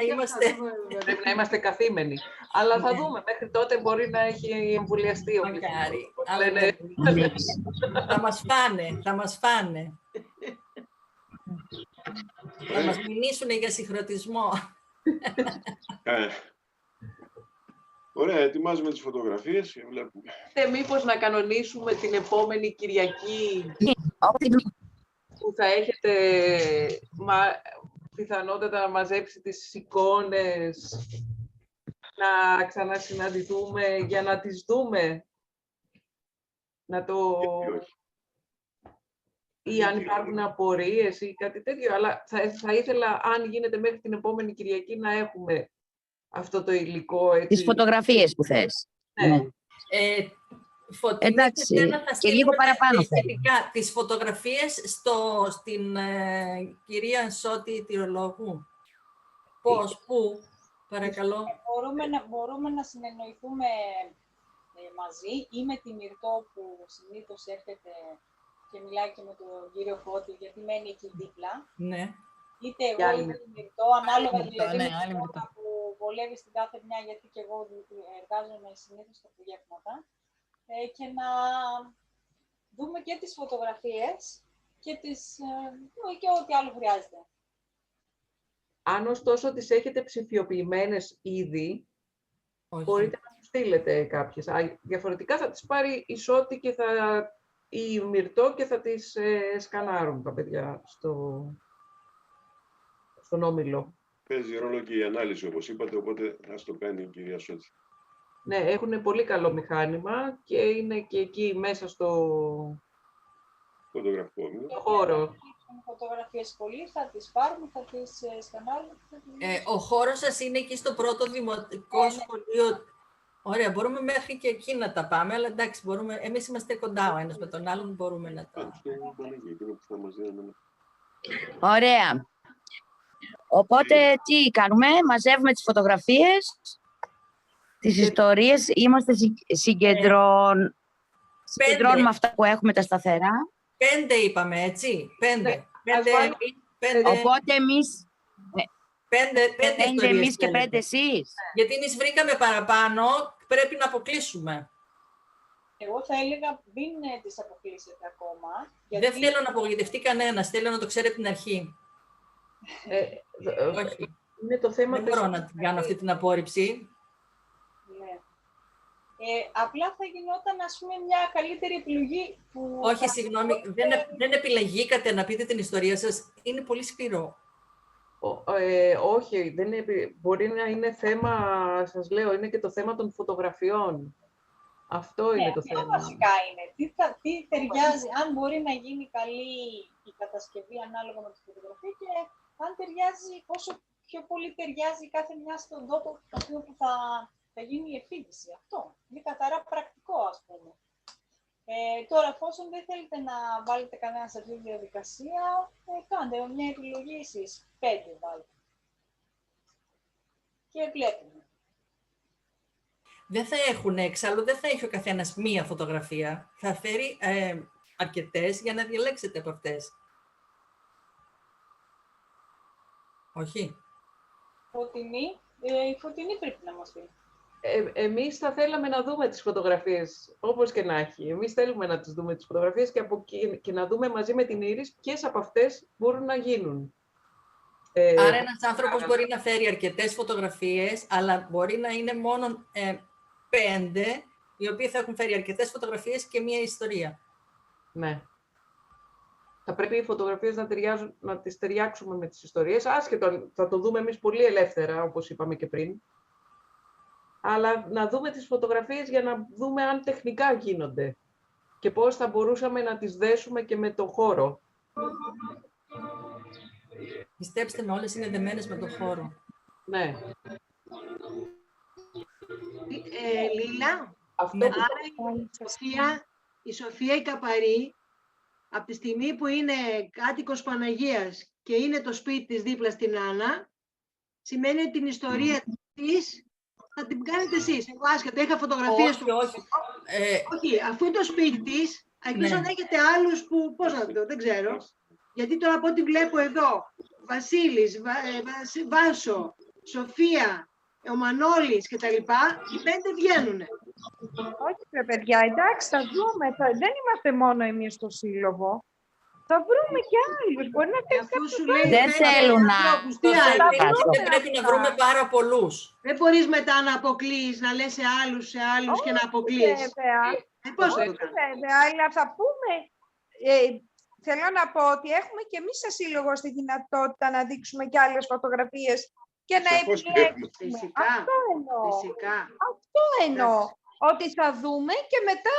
να είμαστε καθήμενοι. Αλλά θα δούμε. Μέχρι τότε μπορεί να έχει εμβολιαστεί ο Θα μας φάνε. Θα μας μηνύσουν για συγχρονισμό. Ωραία, ετοιμάζουμε τις φωτογραφίες. Μήπως να κανονίσουμε την επόμενη Κυριακή που θα έχετε πιθανότατα να μαζέψει τις εικόνες, να ξανασυναντηθούμε για να τις δούμε. Να το... ή αν υπάρχουν απορίες ή κάτι τέτοιο, αλλά θα ήθελα, αν γίνεται μέχρι την επόμενη Κυριακή, να έχουμε αυτό το υλικό. Έτσι. Τις φωτογραφίες που θες. Ναι. Εντάξει, και λίγο παραπάνω σχετικά τις φωτογραφίες στην κυρία Σώτη Τυρολόγου. Πώς, πού, παρακαλώ. Μπορούμε να συνεννοηθούμε μαζί ή με τη Μυρτώ που συνήθως έρχεται και μιλάει και με τον κύριο Φώτη, γιατί μένει εκεί δίπλα. Ναι. Είτε εγώ είτε τη Μυρτώ, ανάλογα δηλαδή με την ώρα που βολεύει στην κάθε μια, γιατί και εγώ εργάζομαι συνήθως στα απογεύματα, και να δούμε και τις φωτογραφίες και ό,τι άλλο χρειάζεται. Αν ωστόσο τις έχετε ψηφιοποιημένες ήδη, μπορείτε να μου στείλετε κάποιες. Διαφορετικά θα τις πάρει η Σώτη και η Μυρτώ και θα τις σκανάρουν τα παιδιά στον όμιλο. Παίζει ρόλο και η ανάλυση, όπως είπατε, οπότε ας το κάνει η κυρία Σώτη. Ναι, έχουν πολύ καλό μηχάνημα και είναι και εκεί μέσα στο φωτογραφικό χώρο. Φωτογραφίες πολύ, θα τις πάρουμε, θα τις σκανάρουμε. Ο χώρος σας είναι εκεί στο πρώτο δημοτικό σχολείο. Ωραία, μπορούμε μέχρι και εκεί να τα πάμε, αλλά εντάξει, εμείς είμαστε κοντά ο ένας με τον άλλον, μπορούμε να τα... Ωραία. Οπότε τι κάνουμε, μαζεύουμε τις φωτογραφίες, τις ιστορίες, είμαστε συγκεντρώνουμε αυτά που έχουμε τα σταθερά. 5 είπαμε, έτσι, 5. Οπότε εμείς... 5 εμείς και 5 εσείς. Γιατί εμείς βρήκαμε παραπάνω, πρέπει να αποκλείσουμε. Εγώ θα έλεγα μην τις αποκλείσετε ακόμα. Δεν θέλω να απογοητευτεί κανένας, θέλω να το ξέρει από την αρχή. Όχι. Είναι το θέμα. Δεν μπορώ να κάνω αυτή την απόρριψη. Ναι. Απλά θα γινόταν, ας πούμε, μια καλύτερη επιλογή. Όχι, συγγνώμη, δεν επιλεγήκατε να πείτε την ιστορία σας. Είναι πολύ σκληρό. Όχι, μπορεί να είναι θέμα, σας λέω, είναι και το θέμα των φωτογραφιών. Αυτό είναι το θέμα. Αυτό βασικά είναι. Τι ταιριάζει, αν μπορεί να γίνει καλή η κατασκευή ανάλογα με τη φωτογραφία και αν ταιριάζει, πόσο πιο πολύ ταιριάζει κάθε μια στον τόπο που θα γίνει η εφήγηση. Αυτό είναι καθαρά πρακτικό, ας πούμε. Τώρα, εφόσον δεν θέλετε να βάλετε κανένα σε αυτή τη διαδικασία, κάντε μια επιλογή εσείς. 5 βάλτε. Και βλέπουμε. Δεν θα έχουν εξάλλου, δεν θα έχει ο καθένας μία φωτογραφία. Θα φέρει αρκετές για να διαλέξετε από αυτές. Όχι. Η Φωτεινή πρέπει να μας πει. Εμείς θα θέλαμε να δούμε τις φωτογραφίες, όπως και να έχει. Εμείς θέλουμε να τις δούμε τις φωτογραφίες και να δούμε μαζί με την Ήρης ποιες από αυτές μπορούν να γίνουν. Άρα ένας άνθρωπος μπορεί να φέρει αρκετές φωτογραφίες, αλλά μπορεί να είναι μόνο 5, οι οποίοι θα έχουν φέρει αρκετές φωτογραφίες και μία ιστορία. Ναι. Θα πρέπει οι φωτογραφίες να τις ταιριάξουμε με τις ιστορίες, άσχετο, θα το δούμε εμείς πολύ ελεύθερα, όπως είπαμε και πριν. Αλλά να δούμε τις φωτογραφίες για να δούμε αν τεχνικά γίνονται και πώς θα μπορούσαμε να τις δέσουμε και με το χώρο. Πιστέψτε με, όλες είναι δεμένες με το χώρο. Ναι. Λίλα, Αυτό άρα η Σοφία η Καπαρή, από τη στιγμή που είναι κάτοικος Παναγίας και είναι το σπίτι της δίπλα στην Άννα, σημαίνει ότι την ιστορία της θα την κάνετε εσείς. Εγώ άσχετα, είχα φωτογραφίες του. Όχι, αφού το σπίτι της, εκτός αν έχετε άλλους που, πώς να το, δεν ξέρω. Γιατί τώρα από ό,τι βλέπω εδώ, Βασίλης, Βάσο, Σοφία, ο Μανώλης κτλ. Οι 5 βγαίνουνε. Όχι, παιδιά, εντάξει, θα δούμε. Δεν είμαστε μόνο εμείς στο σύλλογο. Θα βρούμε και άλλους. Μπορεί να θέλει δεν θέλουν να... Δεν πρέπει να βρούμε πάρα πολλούς. Δεν μπορείς μετά να αποκλείεις, να λες σε άλλους και να αποκλείεις. Βέβαια. Πώς θα το βέβαια, αλλά θα πούμε... Θέλω να πω ότι έχουμε και εμείς σε σύλλογο στη δυνατότητα να δείξουμε και άλλες φωτογραφίες και να επιλέξουμε. Αυτό εννοώ. Αυτό εννοώ. Ότι θα δούμε και μετά...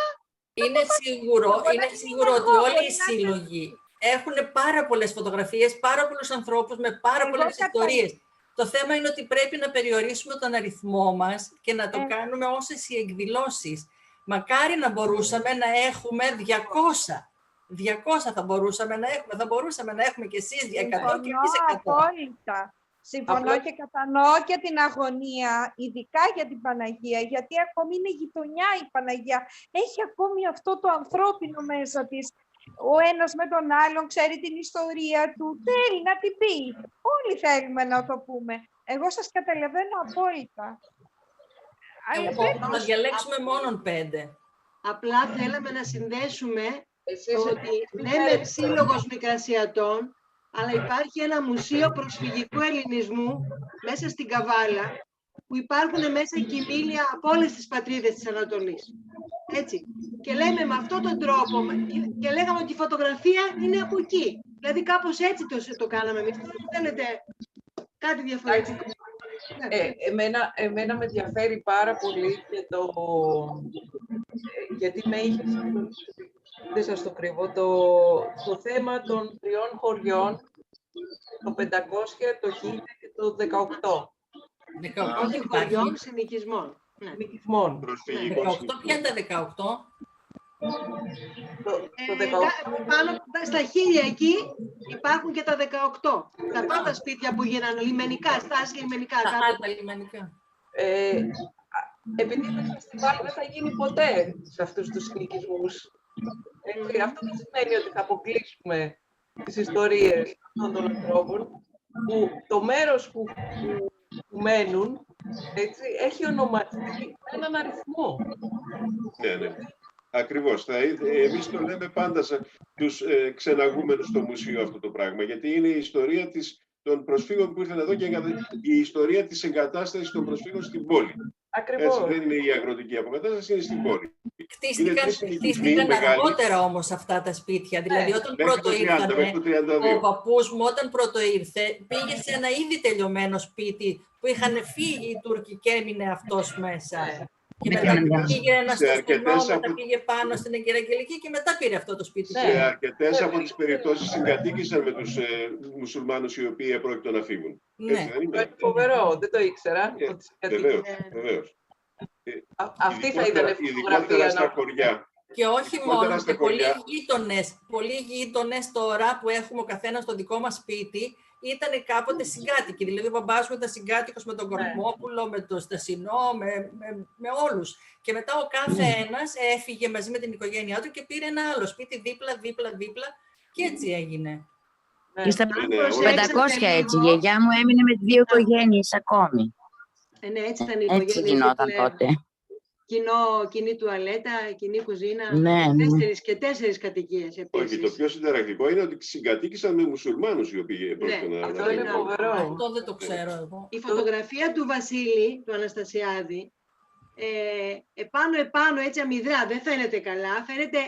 Είναι σίγουρο ότι όλοι οι σύλλογοι έχουν πάρα πολλές φωτογραφίες, πάρα πολλούς ανθρώπους με πάρα πολλές ιστορίες. Το θέμα είναι ότι πρέπει να περιορίσουμε τον αριθμό μας και να το κάνουμε όσες οι εκδηλώσεις. Μακάρι να μπορούσαμε να έχουμε 200. 200 θα μπορούσαμε να έχουμε. Θα μπορούσαμε να έχουμε και εσείς 100 και εμείς 100. Απόλυτα. Συμφωνώ και κατανοώ και την αγωνία, ειδικά για την Παναγία, γιατί ακόμη είναι γειτονιά η Παναγία. Έχει ακόμη αυτό το ανθρώπινο μέσα της. Ο ένας με τον άλλον ξέρει την ιστορία του, θέλει να την πει. Όλοι θέλουμε να το πούμε. Εγώ σας καταλαβαίνω απόλυτα. Να διαλέξουμε μόνον 5. Απλά θέλαμε να συνδέσουμε ότι ναι με σύλλογος Μικρασιατών, αλλά υπάρχει ένα μουσείο προσφυγικού ελληνισμού μέσα στην Καβάλα, που υπάρχουν μέσα κοιμήλια από όλες τις πατρίδες της Ανατολής. Έτσι. Και λέμε με αυτόν τον τρόπο, και λέγαμε ότι η φωτογραφία είναι από εκεί. Δηλαδή κάπως έτσι το κάναμε εμείς. Θέλετε κάτι διαφορετικό. Εμένα με ενδιαφέρει πάρα πολύ και γιατί με είχε συγκλονίσει, δεν σας το κρύβω, το θέμα των 3 χωριών, το 500, το 1000 και το 18. 18 χωριών συνοικισμών. Συνοικισμών. 18, ποια είναι τα 18? Πάνω στα 1000 εκεί υπάρχουν και τα 18. Τα πρώτα σπίτια που γίνανε λιμενικά, στάσεις λιμενικά. Τα λιμενικά. Επειδή το φεστιβάλ δεν θα γίνει ποτέ σε αυτούς τους συνοικισμούς. Αυτό δεν σημαίνει ότι θα αποκλείσουμε τις ιστορίες αυτών των ανθρώπων, που το μέρος που μένουν έχει ονομαστεί έναν αριθμό. Ναι. Ακριβώς. Εμείς το λέμε πάντα τους ξεναγούμενους στο μουσείο αυτό το πράγμα, γιατί είναι η ιστορία των προσφύγων που ήρθαν εδώ και η ιστορία της εγκατάστασης των προσφύγων στην πόλη. Ακριβώς. Έτσι, δεν είναι η αγροτική αποκατάσταση, είναι στην πόλη. Χτίστηκαν αργότερα όμως αυτά τα σπίτια. Δηλαδή, όταν πρώτο ήρθαν, ο παππούς μου, όταν πρώτο ήρθε, πήγε σε ένα ήδη τελειωμένο σπίτι που είχαν φύγει οι Τούρκοι και έμεινε αυτός μέσα. Και μετά πήγε ένα στο στενό, μετά πήγε πάνω στην Αγγελική και μετά πήρε αυτό το σπίτι. Σε αρκετές από τις περιπτώσεις συγκατοίκησαν με τους μουσουλμάνους οι οποίοι επρόκειτο να φύγουν. Ναι, φοβερό, δεν το ήξερα. Βεβαίως. Αυτή θα ήταν η φωτογραφία. Στα χωριά. Και όχι μόνο, και πολλοί γείτονες τώρα που έχουμε ο καθένας στο δικό μας σπίτι, ήταν κάποτε συγκάτοικοι. Δηλαδή ο μπαμπάς μου ήταν συγκάτοικος με τον Κορμόπουλο, με τον Στασινό, με όλους. Και μετά ο κάθε ένας έφυγε μαζί με την οικογένειά του και πήρε ένα άλλο σπίτι δίπλα και έτσι έγινε. Και στα 500 έτσι, η γιαγιά μου έμεινε με 2 οικογένειες ακόμη. Ναι, έτσι ήταν η οικογένεια. Έτσι γινόταν τότε. Κοινή τουαλέτα, κοινή κουζίνα, ναι. 4 κατοικίες επίσης. Όχι, το πιο συνταρακτικό είναι ότι συγκατοίκησαν με μουσουλμάνους οι οποίοι πρόκειται αυτό είναι φοβερό. Αυτό δεν το ξέρω εγώ. Η φωτογραφία του Βασίλη, του Αναστασιάδη, επάνω έτσι αμυδρά, δεν φαίνεται καλά, φαίνεται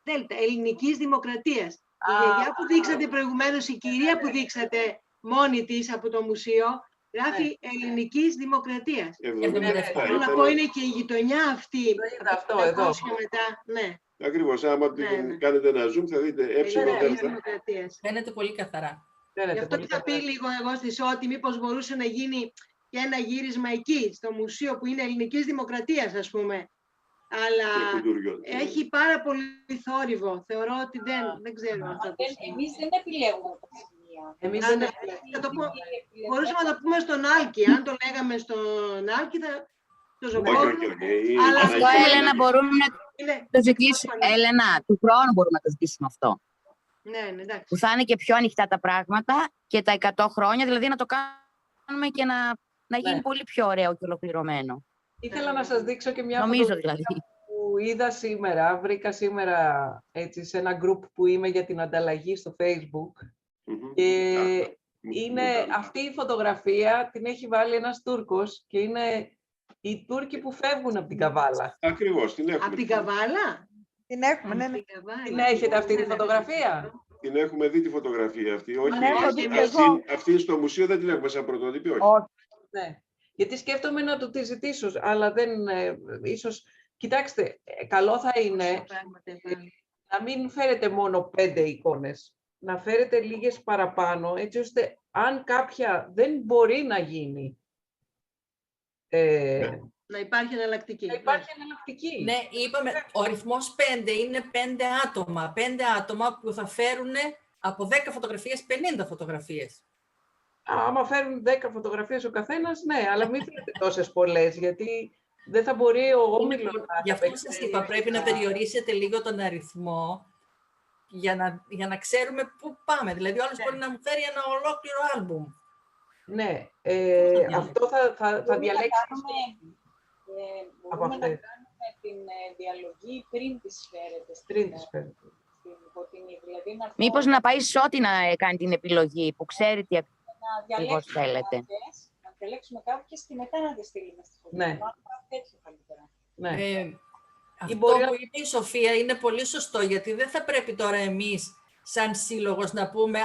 δέλτα ελληνικής δημοκρατίας. Η γιαγιά που δείξατε προηγουμένως, η κυρία που δείξατε μόνη της από το μουσείο, γράφει ελληνικής δημοκρατίας. Θέλω να πω, είναι και η γειτονιά αυτή. Αυτό εδώ. Ναι. Ακριβώς, άμα κάνετε ένα zoom θα δείτε Φαίνεται πολύ καθαρά. Γι' αυτό θα πει λίγο εγώ στη Σώτη, μήπως μπορούσε να γίνει και ένα γύρισμα εκεί, στο μουσείο που είναι ελληνικής δημοκρατίας, ας πούμε. Αλλά έχει πάρα πολύ θόρυβο. Θεωρώ ότι δεν ξέρω αν θα το σημαίνει. Εμείς δεν επιλέγουμε τα σημεία. Μπορούσαμε να το πούμε στον Άλκη. Αν το λέγαμε στον Άλκη θα το ζωγράφουμε. Αλλά αυτό, Έλενα, μπορούμε να το ζητήσουμε. Έλενα, του χρόνου μπορούμε να το ζητήσουμε αυτό. Ναι, εντάξει. Που θα είναι και πιο ανοιχτά τα πράγματα και τα 100 χρόνια, δηλαδή να το κάνουμε και να γίνει πολύ πιο ωραίο και ολοκληρωμένο. Ήθελα να σας δείξω και μια φωτογραφία δηλαδή που είδα σήμερα, βρήκα σήμερα έτσι, σε ένα group που είμαι για την ανταλλαγή στο Facebook και είναι αυτή η φωτογραφία, την έχει βάλει ένας Τούρκος και είναι οι Τούρκοι που φεύγουν από την Καβάλα. Ακριβώς, την έχουμε. Από την Καβάλα? Την έχουμε, ναι. Την έχετε αυτή τη φωτογραφία? Την έχουμε δει τη φωτογραφία αυτή, όχι. Αυτή στο μουσείο δεν την έχουμε σαν πρωτότυπη, όχι. Ναι. Γιατί σκέφτομαι να του τη ζητήσω, αλλά δεν, ίσως... Κοιτάξτε, καλό θα είναι να μην φέρετε μόνο 5 εικόνες, να φέρετε λίγες παραπάνω, έτσι ώστε αν κάποια δεν μπορεί να γίνει, να υπάρχει εναλλακτική. Ναι, είπαμε, ο αριθμός 5 είναι 5 άτομα. 5 άτομα που θα φέρουν από 10 φωτογραφίες 50 φωτογραφίες. Άμα φέρουν 10 φωτογραφίες ο καθένας, ναι, αλλά μην φέρετε τόσες πολλές, γιατί δεν θα μπορεί ο όμιλος να... Γι' αυτό σας είπα, πρέπει να περιορίσετε λίγο τον αριθμό για να ξέρουμε πού πάμε. Δηλαδή, ο άλλος μπορεί να μου φέρει ένα ολόκληρο άλμπουμ. Ναι, αυτό θα διαλέξουμε. Μπορούμε να κάνουμε την διαλογή πριν τις φέρετε. Μήπως να πάει Σώτη να κάνει την επιλογή, που ξέρει τι ακριβώς θέλετε. Να διαλέξουμε κάποιες και μετά να τις στείλουμε στη φωτογραφία. Ναι. Αυτό που είπε η Σοφία είναι πολύ σωστό, γιατί δεν θα πρέπει τώρα εμείς σαν σύλλογος να πούμε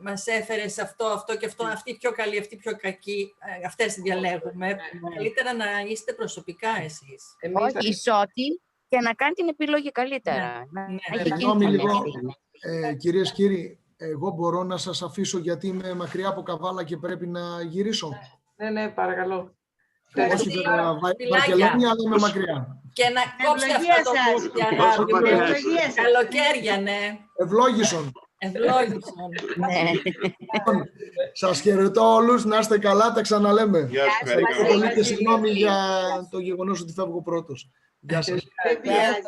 μας έφερες αυτό και αυτό, αυτή πιο καλή, αυτή πιο κακή, αυτές διαλέγουμε. Καλύτερα να είστε προσωπικά εσείς. Όχι, ισότη και να κάνει την επιλογή καλύτερα. Συγγνώμη λίγο, κυρίες και κύριοι, εγώ μπορώ να σας αφήσω γιατί είμαι μακριά από Καβάλα και πρέπει να γυρίσω. Ναι, παρακαλώ. Όχι βέβαια, Βαρκελόνη, αλλά είμαι μακριά. Και να κόψει αυτό το πούσια. Καλοκαίρια, ναι. Ευλόγησον. Ναι. Σας χαιρετώ όλους, να είστε καλά, τα ξαναλέμε. Γεια σας. Πολύ και συγγνώμη για το γεγονός ότι φεύγω πρώτος. Γεια σας. Δεν πειράζει.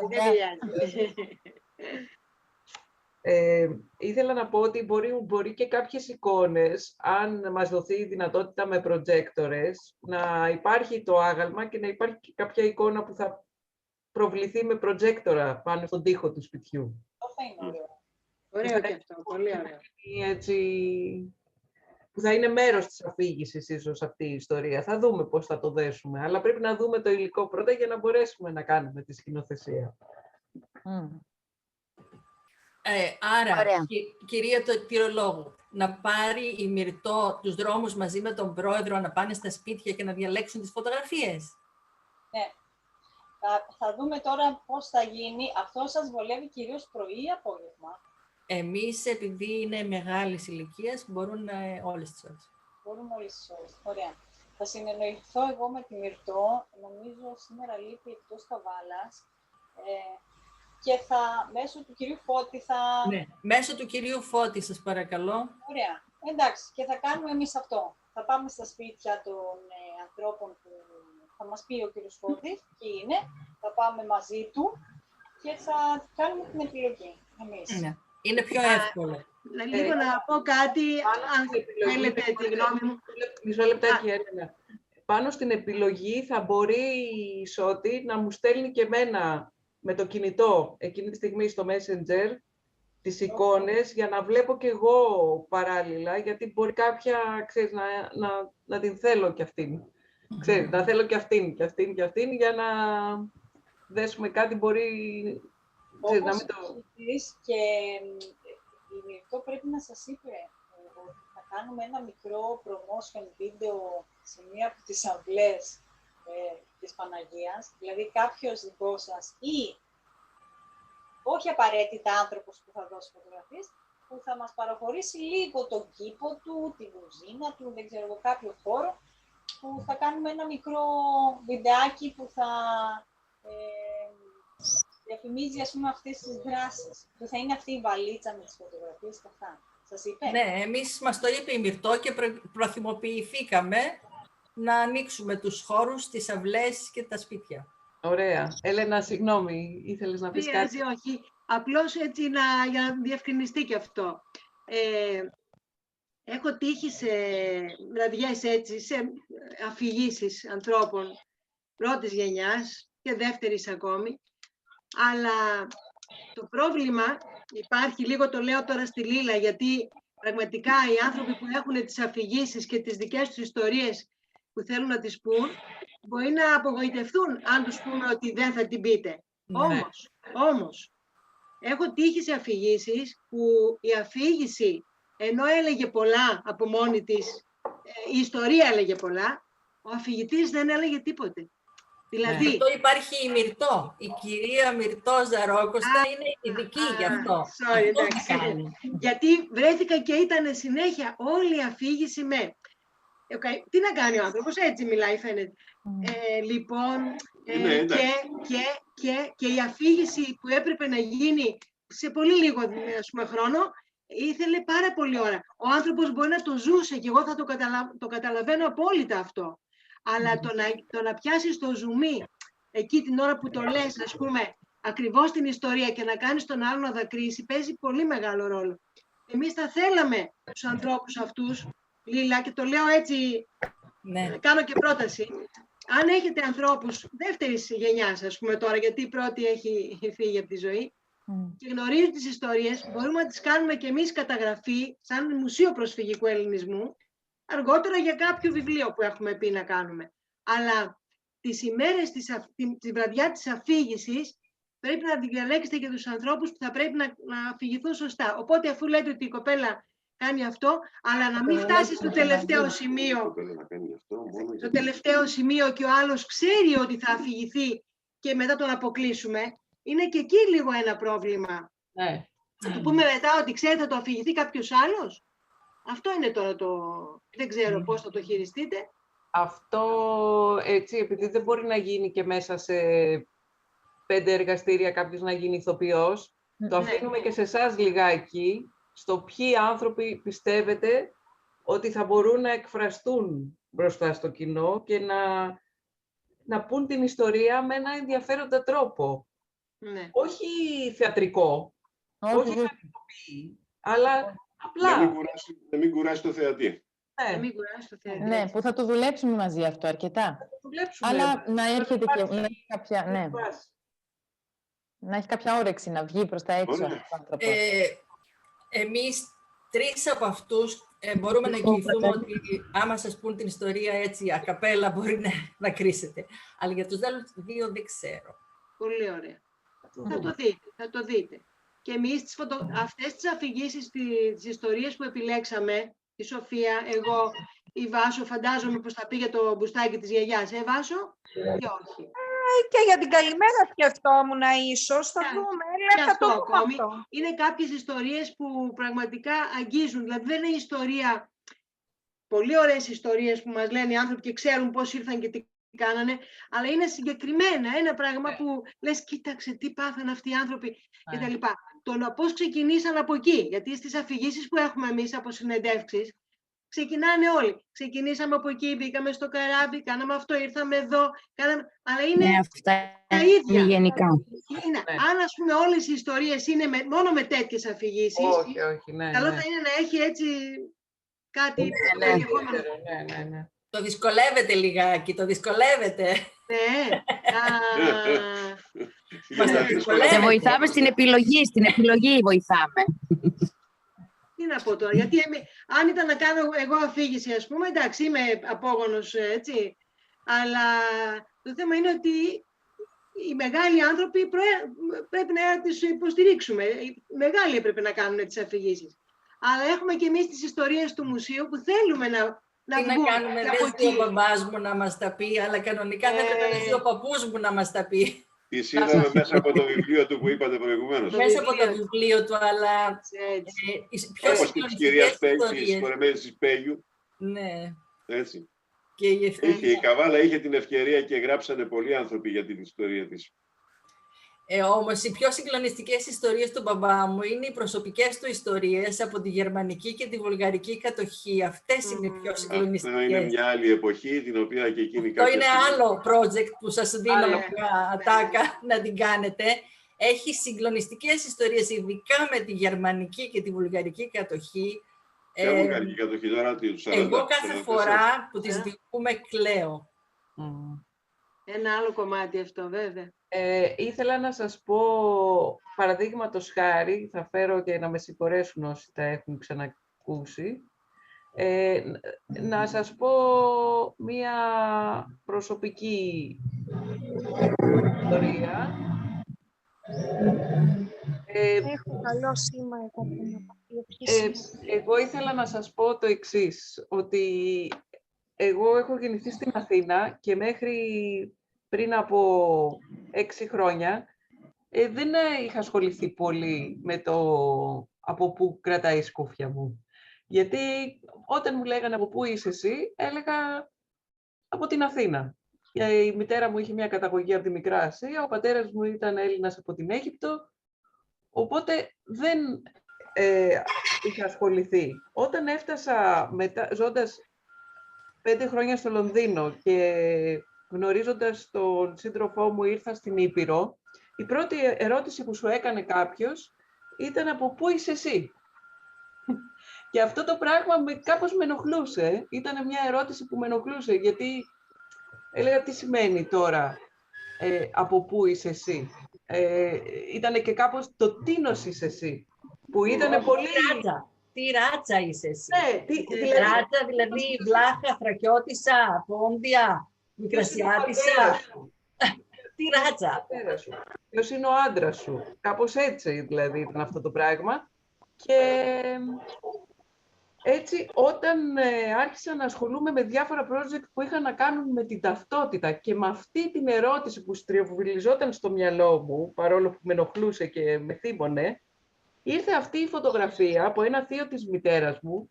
Ήθελα να πω ότι μπορεί και κάποιες εικόνες, αν μας δοθεί η δυνατότητα με προτζέκτορες, να υπάρχει το άγαλμα και να υπάρχει και κάποια εικόνα που θα προβληθεί με προτζέκτορα πάνω στον τοίχο του σπιτιού. Αυτό είναι ωραίο. Ωραίο και αυτό, πολύ ωραίο. Έτσι, που θα είναι μέρος της αφήγησης ίσως αυτή η ιστορία. Θα δούμε πώς θα το δέσουμε, αλλά πρέπει να δούμε το υλικό πρώτα για να μπορέσουμε να κάνουμε τη σκηνοθεσία. Άρα, κυρία του Τυρολόγου, να πάρει η Μυρτώ τους δρόμους μαζί με τον πρόεδρο να πάνε στα σπίτια και να διαλέξουν τις φωτογραφίες. Ναι. Θα δούμε τώρα πώς θα γίνει. Αυτό σας βολεύει κυρίως πρωί ή απόγευμα? Εμείς, επειδή είναι μεγάλης ηλικίας, μπορούν όλες τις ώρες. Μπορούν όλες τις ώρες. Ωραία. Θα συνεννοηθώ εγώ με τη Μυρτώ, νομίζω σήμερα λείπει εκτός Καβάλας, και μέσω του κυρίου Φώτη θα... Ναι, μέσω του κυρίου Φώτη, σας παρακαλώ. Ωραία. Εντάξει, και θα κάνουμε εμείς αυτό. Θα πάμε στα σπίτια των ανθρώπων που θα μας πει ο κύριος Φώτης, ποιοι είναι, θα πάμε μαζί του και θα κάνουμε την επιλογή εμείς. Ναι. Είναι πιο εύκολο. Λίγο να πω κάτι, αν θέλετε τη γνώμη μου. Μισό λεπτάκι, Έλενα. Πάνω στην επιλογή θα μπορεί η Σώτη να μου στέλνει και εμένα με το κινητό εκείνη τη στιγμή στο Messenger τις εικόνες για να βλέπω και εγώ παράλληλα, γιατί μπορεί κάποια, ξέρεις, να την θέλω κι αυτήν. Ξέρεις, να θέλω κι αυτήν για να δέσουμε κάτι μπορεί... Ξέρεις, να μην το... Και η Μυρτώ πρέπει να σας είπε ότι θα κάνουμε ένα μικρό promotion βίντεο σε μία από τις αυλές της Παναγίας, δηλαδή κάποιος δικό σας ή όχι απαραίτητα άνθρωπος που θα δώσει φωτογραφίες, που θα μας παραχωρήσει λίγο τον κήπο του, την κουζίνα του, δεν ξέρω, κάποιο χώρο, που θα κάνουμε ένα μικρό βιντεάκι που θα διαφημίζει, ας πούμε, αυτές τις δράσεις, που θα είναι αυτή η βαλίτσα με τις φωτογραφίες και αυτά. Σας είπε? Ναι, μας το είπε η Μυρτώ και προθυμοποιηθήκαμε να ανοίξουμε τους χώρους, τις αυλές και τα σπίτια. Ωραία. Έλενα, συγγνώμη, ήθελες να πεις κάτι? Όχι. Απλώς έτσι για να διευκρινιστεί και αυτό. Έχω τύχει σε βραδιές έτσι, σε αφηγήσεις ανθρώπων πρώτης γενιάς και δεύτερης ακόμη. Αλλά το πρόβλημα υπάρχει, λίγο το λέω τώρα στη Λίλα, γιατί πραγματικά οι άνθρωποι που έχουν τις αφηγήσεις και τις δικές τους ιστορίες που θέλουν να τις πούν, μπορεί να απογοητευτούν αν τους πούμε ότι δεν θα την πείτε. Ναι. Όμως, έχω τύχει σε αφηγήσεις που η αφήγηση, ενώ έλεγε πολλά από μόνη της, η ιστορία έλεγε πολλά, ο αφηγητής δεν έλεγε τίποτε. Δηλαδή... Αυτό υπάρχει η Μυρτώ. Η κυρία Μυρτώ Ζαρόκοστα είναι ειδική γι' αυτό. Sorry, εντάξει. Γιατί βρέθηκα και ήταν συνέχεια όλη η αφήγηση με... Τι να κάνει ο άνθρωπος, έτσι μιλάει φαίνεται. Λοιπόν, και η αφήγηση που έπρεπε να γίνει σε πολύ λίγο, ας πούμε, χρόνο, ήθελε πάρα πολύ ώρα. Ο άνθρωπος μπορεί να το ζούσε και εγώ θα το καταλαβαίνω απόλυτα αυτό. Αλλά το να πιάσεις το ζουμί εκεί την ώρα που το λες, ας πούμε, ακριβώς την ιστορία και να κάνεις τον άλλο να δακρύσει, παίζει πολύ μεγάλο ρόλο. Εμείς θα θέλαμε τους ανθρώπους αυτούς, Λίλα, και το λέω έτσι, κάνω και πρόταση. Αν έχετε ανθρώπους δεύτερης γενιάς, ας πούμε τώρα, γιατί η πρώτη έχει φύγει από τη ζωή, και γνωρίζουν τις ιστορίες, μπορούμε να τις κάνουμε και εμείς καταγραφή, σαν Μουσείο Προσφυγικού Ελληνισμού, αργότερα για κάποιο βιβλίο που έχουμε πει να κάνουμε. Αλλά τις ημέρες, τη βραδιά της αφήγησης, πρέπει να διαλέξετε και τους ανθρώπους που θα πρέπει να αφηγηθούν σωστά. Οπότε, αφού λέτε ότι η κοπέλα κάνει αυτό, αλλά να μην φτάσει στο τελευταίο σημείο, στο τελευταίο σημείο και ο άλλος ξέρει ότι θα αφηγηθεί και μετά τον αποκλείσουμε, είναι και εκεί λίγο ένα πρόβλημα. Ναι. Θα του πούμε μετά ότι ξέρει θα το αφηγηθεί κάποιος άλλος. Αυτό είναι τώρα το... Δεν ξέρω πώς θα το χειριστείτε. Αυτό έτσι, επειδή δεν μπορεί να γίνει και μέσα σε 5 εργαστήρια κάποιος να γίνει ηθοποιός, το αφήνουμε και σε εσάς λιγάκι, στο ποιοι άνθρωποι πιστεύετε ότι θα μπορούν να εκφραστούν μπροστά στο κοινό και να πούν την ιστορία με ένα ενδιαφέροντα τρόπο. Ναι. Όχι θεατρικό, όχι θεατρικοποιή, αλλά απλά. Να μην κουράσει το θεατή. Ναι, που θα το δουλέψουμε μαζί αυτό αρκετά. Αλλά να έρχεται και να έχει κάποια, να έχει κάποια όρεξη να βγει προς τα έξω αυτός ο άνθρωπος. Εμείς 3 από αυτούς μπορούμε να εγγυηθούμε ότι άμα σας πούν την ιστορία έτσι ακαπέλα μπορεί να κρίσετε. Αλλά για τους άλλους 2 δεν ξέρω. Πολύ ωραία. Θα το δείτε. Και εμείς αυτές τις αφηγήσεις, τις ιστορίες που επιλέξαμε, η Σοφία, εγώ, η Βάσο, φαντάζομαι πως θα πήγε το μπουστάκι της γιαγιάς, Βάσο, ή όχι. Και για την καλημέρα σκεφτόμουν ίσως, θα δούμε, θα το δούμε αυτό. Είναι κάποιες ιστορίες που πραγματικά αγγίζουν, δηλαδή δεν είναι ιστορία πολύ ωραίες ιστορίες που μας λένε οι άνθρωποι και ξέρουν πώς ήρθαν και τι κάνανε, αλλά είναι συγκεκριμένα ένα πράγμα που λες, κοίταξε τι πάθαν αυτοί οι άνθρωποι κτλ. Το πώς ξεκινήσαν από εκεί, γιατί στις αφηγήσεις που έχουμε εμείς από συνεντεύξεις, ξεκινάνε όλοι. Ξεκινήσαμε από εκεί, μπήκαμε στο καράβι, κάναμε αυτό, ήρθαμε εδώ, αλλά είναι τα ίδια. Γενικά. Αν ας πούμε όλες οι ιστορίες είναι μόνο με τέτοιες αφηγήσεις, καλό θα είναι να έχει έτσι κάτι περιεχόμενο. Το δυσκολεύεται λιγάκι, το δυσκολεύεται. Ναι. Και βοηθάμε στην επιλογή βοηθάμε. Τι να πω τώρα, γιατί αν ήταν να κάνω εγώ αφήγηση, ας πούμε, εντάξει, είμαι απόγονος, έτσι, αλλά το θέμα είναι ότι οι μεγάλοι άνθρωποι πρέπει να τις υποστηρίξουμε. Οι μεγάλοι έπρεπε να κάνουν τις αφηγήσεις. Αλλά έχουμε και εμείς τις ιστορίες του μουσείου που θέλουμε να τι να κάνουμε, δεν ο μπαμπάς μου να μας τα πει, αλλά κανονικά δεν πρέπει ο παππούς μου να μας τα πει. Τις είδαμε μέσα από το βιβλίο του που είπατε προηγουμένως. Μέσα από το βιβλίο του, αλλά πιο συγκλονιστικές ιστορίες. Της χορεμένης της Πέγιου. Ναι. Έτσι. Και η Καβάλα είχε την ευκαιρία και γράψανε πολλοί άνθρωποι για την ιστορία της. Όμως οι πιο συγκλονιστικές ιστορίες του μπαμπά μου είναι οι προσωπικές του ιστορίες από τη γερμανική και τη βουλγαρική κατοχή. Αυτές είναι οι πιο συγκλονιστικές. Αυτό είναι μια άλλη εποχή, την οποία και εκείνη αυτό είναι άλλο project που σας δίνω μια ατάκα να την κάνετε. Έχει συγκλονιστικές ιστορίες, ειδικά με τη γερμανική και τη βουλγαρική κατοχή. Ποια βουλγαρική κατοχή τώρα, εγώ κάθε φορά που τις διηγούμε κλαίω. Ένα άλλο κομμάτι αυτό, βέβαια. Ήθελα να σας πω, παραδείγματος χάρη, θα φέρω και να με συγχωρέσουν όσοι τα έχουν ξανακούσει, να σας πω μία προσωπική ιστορία. Έχω καλό σήμα εγώ ήθελα να σας πω το εξής, ότι εγώ έχω γεννηθεί στην Αθήνα και μέχρι πριν από 6 χρόνια δεν είχα ασχοληθεί πολύ με το από πού κρατάει η σκούφια μου. Γιατί όταν μου λέγανε από πού είσαι εσύ, έλεγα από την Αθήνα. Η μητέρα μου είχε μια καταγωγή από τη Μικρά Ασία, ο πατέρας μου ήταν Έλληνας από την Αίγυπτο, οπότε δεν είχα ασχοληθεί. Όταν έφτασα ζώντας 5 χρόνια στο Λονδίνο και γνωρίζοντας τον σύντροφό μου ήρθα στην Ήπειρο, η πρώτη ερώτηση που σου έκανε κάποιος ήταν από πού είσαι εσύ. Και αυτό το πράγμα κάπως με ενοχλούσε. Ήταν μια ερώτηση που με ενοχλούσε, γιατί έλεγα τι σημαίνει τώρα από πού είσαι εσύ. Ήτανε και κάπως το τίνος είσαι εσύ, που ήτανε πολύ... Τι ράτσα είσαι εσύ. Ναι, ράτσα, δηλαδή βλάχα, θρακιώτισσα, πόντια, μικρασιάτισσα. Τι ράτσα. Ποιος είναι ο άντρας σου. Κάπως έτσι δηλαδή ήταν αυτό το πράγμα. Και έτσι όταν άρχισα να ασχολούμαι με διάφορα project που είχαν να κάνουν με την ταυτότητα και με αυτή την ερώτηση που στριβιλιζόταν στο μυαλό μου, παρόλο που με ενοχλούσε και με θύμωνε, ήρθε αυτή η φωτογραφία από ένα θείο της μητέρας μου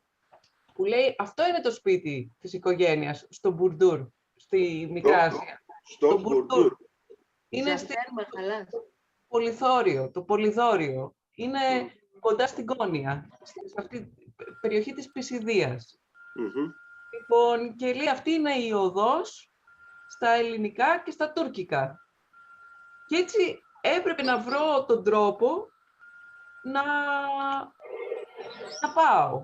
που λέει αυτό είναι το σπίτι της οικογένειας στο Μπουρντούρ, στη Μικρά Ασία. Στο Μπουρντούρ. Είναι στο Πολυθόριο, το Πολυδόριο. Είναι κοντά στην Κόνια, σε αυτή την περιοχή της Πισιδίας. Λοιπόν, και λέει αυτή είναι η οδός στα ελληνικά και στα τουρκικά. Και έτσι έπρεπε να βρω τον τρόπο να πάω.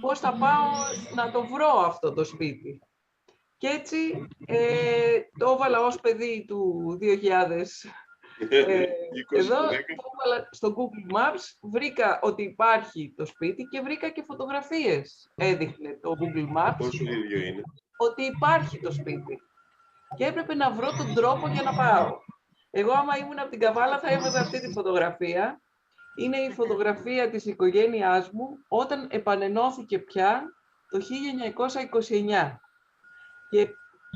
Πώς θα πάω να το βρω αυτό το σπίτι. Και έτσι το έβαλα ως παιδί του 2000 εδώ, το έβαλα στο Google Maps, βρήκα ότι υπάρχει το σπίτι και βρήκα και φωτογραφίες. Έδειχνε το Google Maps ότι υπάρχει το σπίτι. Και έπρεπε να βρω τον τρόπο για να πάω. Εγώ άμα ήμουν από την Καβάλα θα έβαζα αυτή τη φωτογραφία. Είναι η φωτογραφία της οικογένειάς μου όταν επανενώθηκε πια το 1929. Και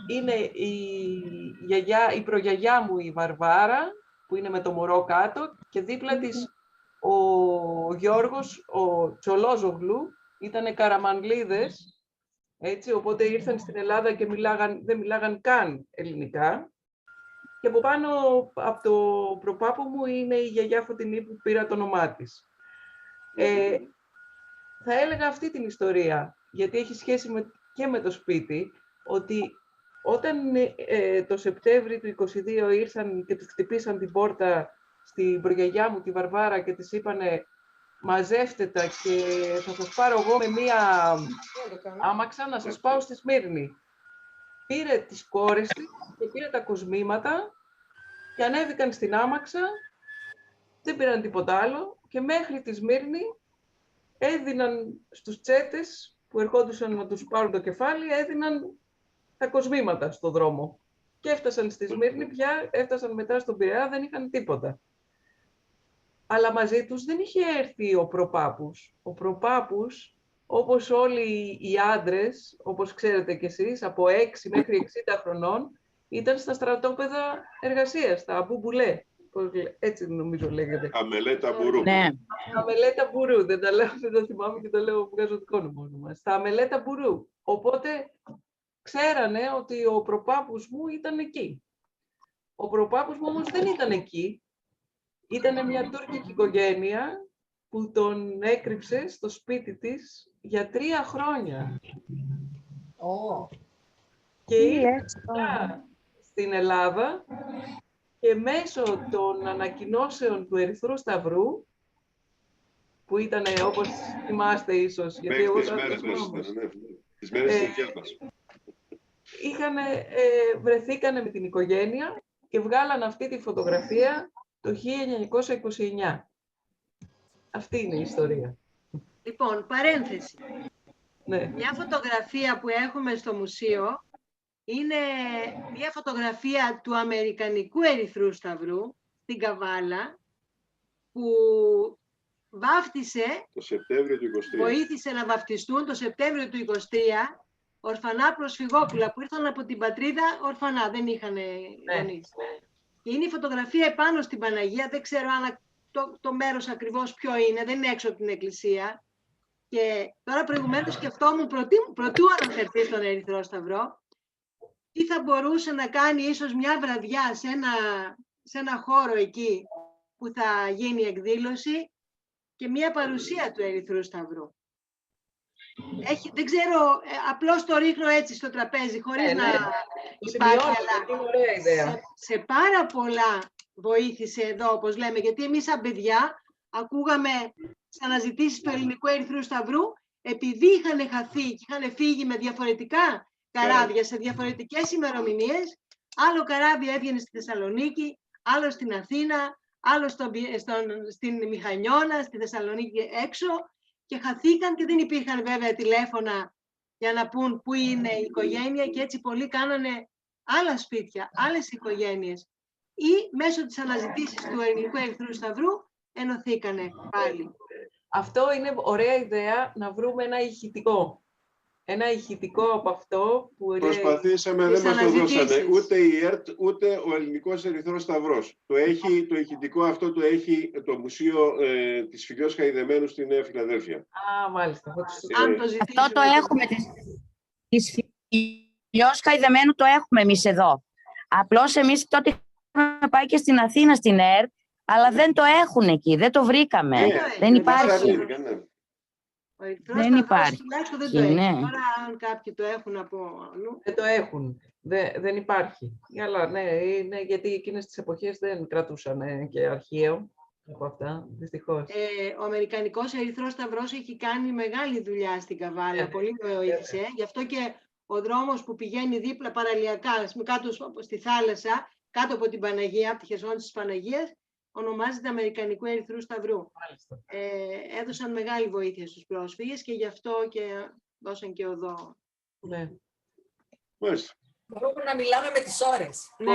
είναι η προγιαγιά μου η Βαρβάρα, που είναι με το μωρό κάτω, και δίπλα της ο Γιώργος, ο Τσολόζογλου, ήτανε καραμανλίδες, έτσι, οπότε ήρθαν στην Ελλάδα και δεν μιλάγαν καν ελληνικά. Και από πάνω από το προπάπου μου είναι η γιαγιά Φωτεινή που πήρα το όνομά της. Θα έλεγα αυτή την ιστορία, γιατί έχει σχέση και με το σπίτι, ότι όταν το Σεπτέμβρη του 22 ήρθαν και τους χτυπήσαν την πόρτα στην προγιαγιά μου, τη Βαρβάρα, και της είπανε μαζεύτε τα και θα σας πάρω εγώ με μία άμαξα να σας πάω στη Σμύρνη. Πήρε τις κόρες της και πήρε τα κοσμήματα και ανέβηκαν στην άμαξα, δεν πήραν τίποτα άλλο και μέχρι τη Σμύρνη έδιναν στους τσέτες που ερχόντουσαν να τους πάρουν το κεφάλι, έδιναν τα κοσμήματα στο δρόμο. Και έφτασαν στη Σμύρνη πια, έφτασαν μετά στον Πειραιά, δεν είχαν τίποτα. Αλλά μαζί τους δεν είχε έρθει ο προπάπους. Ο προπάπους, όπως όλοι οι άντρες, όπως ξέρετε κι εσείς, από 6 μέχρι 60 χρονών, ήταν στα στρατόπεδα εργασίας, τα αμπούμπουλέ. Έτσι νομίζω λέγεται. Αμελέτα Μπουρού. Ναι. Αμελέτα Μπουρού, δεν το θυμάμαι και το λέω, βγάζω δικό μου όνομα. Στα Αμελέτα Μπουρού. Οπότε ξέρανε ότι ο προπάπους μου ήταν εκεί. Ο προπάπους μου όμως δεν ήταν εκεί. Ήταν μια τουρκική οικογένεια που τον έκρυψε στο σπίτι της για 3 χρόνια. Και ήρθε στην Ελλάδα και μέσω των ανακοινώσεων του Ερυθρού Σταυρού, που ήταν, όπως θυμάστε ίσως, γιατί εγώ τις μέρες της δικιάς μας. Βρεθήκανε με την οικογένεια και βγάλαν αυτή τη φωτογραφία το 1929. Αυτή είναι η ιστορία. Λοιπόν, παρένθεση. Ναι. Μια φωτογραφία που έχουμε στο μουσείο είναι μια φωτογραφία του Αμερικανικού Ερυθρού Σταυρού στην Καβάλα, που βάφτισε, το Σεπτέμβριο του 23. Βοήθησε να βαφτιστούν το Σεπτέμβριο του 23 ορφανά προσφυγόπουλα που ήρθαν από την πατρίδα ορφανά, δεν είχαν γονείς. Και είναι η φωτογραφία επάνω στην Παναγία, δεν ξέρω αν το μέρος ακριβώς ποιο είναι, δεν είναι έξω από την εκκλησία. Και τώρα προηγουμένως σκεφτόμουν, προτού αναφερθεί στον Ερυθρό Σταυρό, τι θα μπορούσε να κάνει ίσως μια βραδιά σε ένα χώρο εκεί που θα γίνει εκδήλωση και μια παρουσία του Ερυθρού Σταυρού. Δεν ξέρω, απλώς το ρίχνω έτσι στο τραπέζι, χωρίς να υπάρχει, αλλά σε πάρα πολλά βοήθησε εδώ, όπως λέμε, γιατί εμείς σαν παιδιά ακούγαμε τις αναζητήσεις του Ελληνικού Ερυθρού Σταυρού, επειδή είχαν χαθεί και είχαν φύγει με διαφορετικά καράβια σε διαφορετικές ημερομηνίες. Άλλο καράβι έβγαινε στη Θεσσαλονίκη, άλλο στην Αθήνα, άλλο στην Μηχανιώνα, στη Θεσσαλονίκη έξω, και χαθήκαν και δεν υπήρχαν βέβαια τηλέφωνα για να πούν πού είναι η οικογένεια, και έτσι πολλοί κάνανε άλλα σπίτια, άλλες οικογένειες, ή μέσω της αναζητήσης του Ελληνικού Ερυθρού Σταυρού ενωθήκανε πάλι. Αυτό είναι ωραία ιδέα, να βρούμε ένα ηχητικό. Ένα ηχητικό από αυτό που προσπαθήσαμε, δεν μας το δώσανε. Ούτε η ΕΡΤ, ούτε ο Ελληνικός Ερυθρός Σταυρός. Το ηχητικό αυτό το έχει το Μουσείο της Φυλιός Χαϊδεμένου στη Νέα Φιλαδέλφια. Α, μάλιστα. Αυτό το έχουμε. Της Φυλιός Χαϊδεμένου το έχουμε εμείς εδώ. Απλώς εμείς τότε έχουμε πάει και στην Αθήνα στην ΕΡΤ, αλλά δεν το έχουν εκεί, δεν το βρήκαμε. Δεν υπάρχει. Δεν υπάρχει. Δεν το έχει. Τώρα αν κάποιοι το έχουν από αλλού. Δεν το έχουν. Δεν υπάρχει. Αλλά ναι, είναι γιατί εκείνες τις εποχές δεν κρατούσαν και αρχείο από αυτά, δυστυχώς. Ο Αμερικανικός Ερυθρός Σταυρός έχει κάνει μεγάλη δουλειά στην Καβάλα. Πολύ με βοήθησε. Γι' αυτό και ο δρόμος που πηγαίνει δίπλα παραλιακά, κάτω στη θάλασσα, κάτω από την Παναγία, από τη Χερσόνησο της Παναγίας, ονομάζεται Αμερικανικού Ερυθρού Σταυρού. Έδωσαν μεγάλη βοήθεια στους πρόσφυγες και γι' αυτό και δώσαν και οδό. Ναι. Μπορούμε να μιλάμε με τις ώρες. Ναι.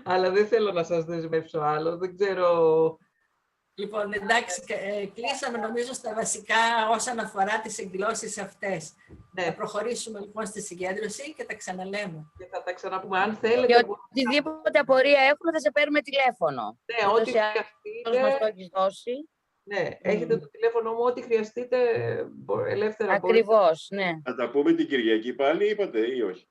Αλλά δεν θέλω να σας δεσμεύσω άλλο. Δεν ξέρω... Λοιπόν, εντάξει, κλείσαμε νομίζω στα βασικά όσον αφορά τις εκδηλώσεις αυτές. Ναι. Θα προχωρήσουμε λοιπόν στη συγκέντρωση και τα ξαναλέμε. Και θα τα ξαναπούμε. Αν θέλετε... Και οτιδήποτε απορία έχουμε θα σε παίρνουμε τηλέφωνο. Ναι, ό,τι μας το έχεις δώσει. Ναι, έχετε το τηλέφωνο μου, ό,τι χρειαστείτε ελεύθερα. Ακριβώς, ναι. Θα τα πούμε την Κυριακή πάλι, είπατε, ή όχι?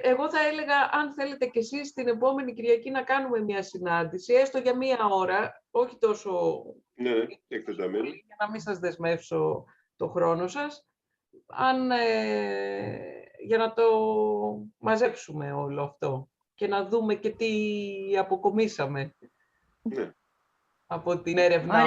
Εγώ θα έλεγα, αν θέλετε κι εσείς την επόμενη Κυριακή να κάνουμε μια συνάντηση, έστω για 1 ώρα, όχι τόσο... Ναι, εκτεταμένη. Για να μην σας δεσμεύσω το χρόνο σας. Για να το μαζέψουμε όλο αυτό και να δούμε και τι αποκομίσαμε από την έρευνά.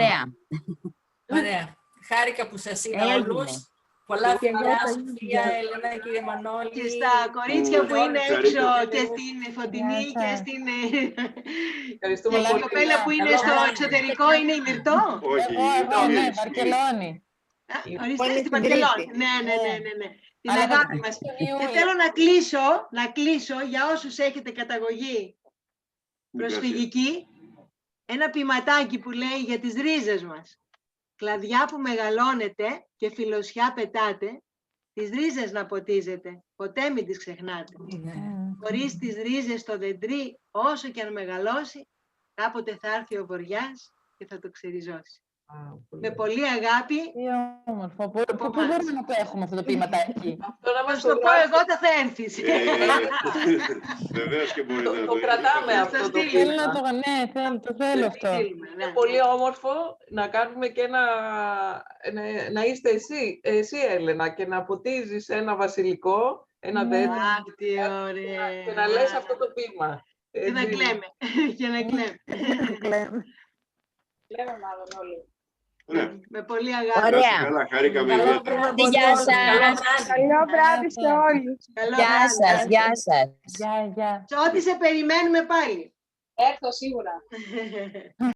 Ωραία. Χάρηκα που σας είδα όλους. Πολλά φιλιά, Σοφία, Έλενα, κύριε Μανώλη. Και στα κορίτσια που είναι έξω και στην Φωτεινή και στην... Ευχαριστούμε πολύ. Η κοπέλα που είναι στο εξωτερικό είναι η Μυρτώ. Όχι, ναι, Βαρκελόνη. Ορίστε, στην Βαρκελόνη. Ναι. Την αγάπη μας. Και θέλω να κλείσω για όσους έχετε καταγωγή προσφυγική, ένα ποιηματάκι που λέει για τις ρίζες μας. Κλαδιά που μεγαλώνετε και φιλοσιά πετάτε, τις ρίζες να ποτίζετε, ποτέ μην τις ξεχνάτε. Χωρίς τις ρίζες το δεντρί, όσο και αν μεγαλώσει, κάποτε θα έρθει ο βοριάς και θα το ξεριζώσει. Με πολύ αγάπη. Τι όμορφο. Πού μπορούμε να το έχουμε αυτό το ποιηματάκι? Θα σου το πω εγώ, θα έρθεις. Βεβαίως και μπορείτε να το κρατάμε αυτό το ποιήμα. Ναι, το θέλω αυτό. Είναι πολύ όμορφο να κάνουμε και να είστε εσύ Έλενα, και να ποτίζεις ένα βασιλικό, ένα δέντρο και να λες αυτό το ποίημα. Και να κλαίμε. Λέμε μάλλον όλοι. Με πολύ αγάπη. Ωραία. Καλά, χάρηκαμε ιδιαίτερα. Γεια σας. Καλό βράδυ σε όλους. Γεια σας. Ό,τι σε περιμένουμε πάλι. Έρθω σίγουρα.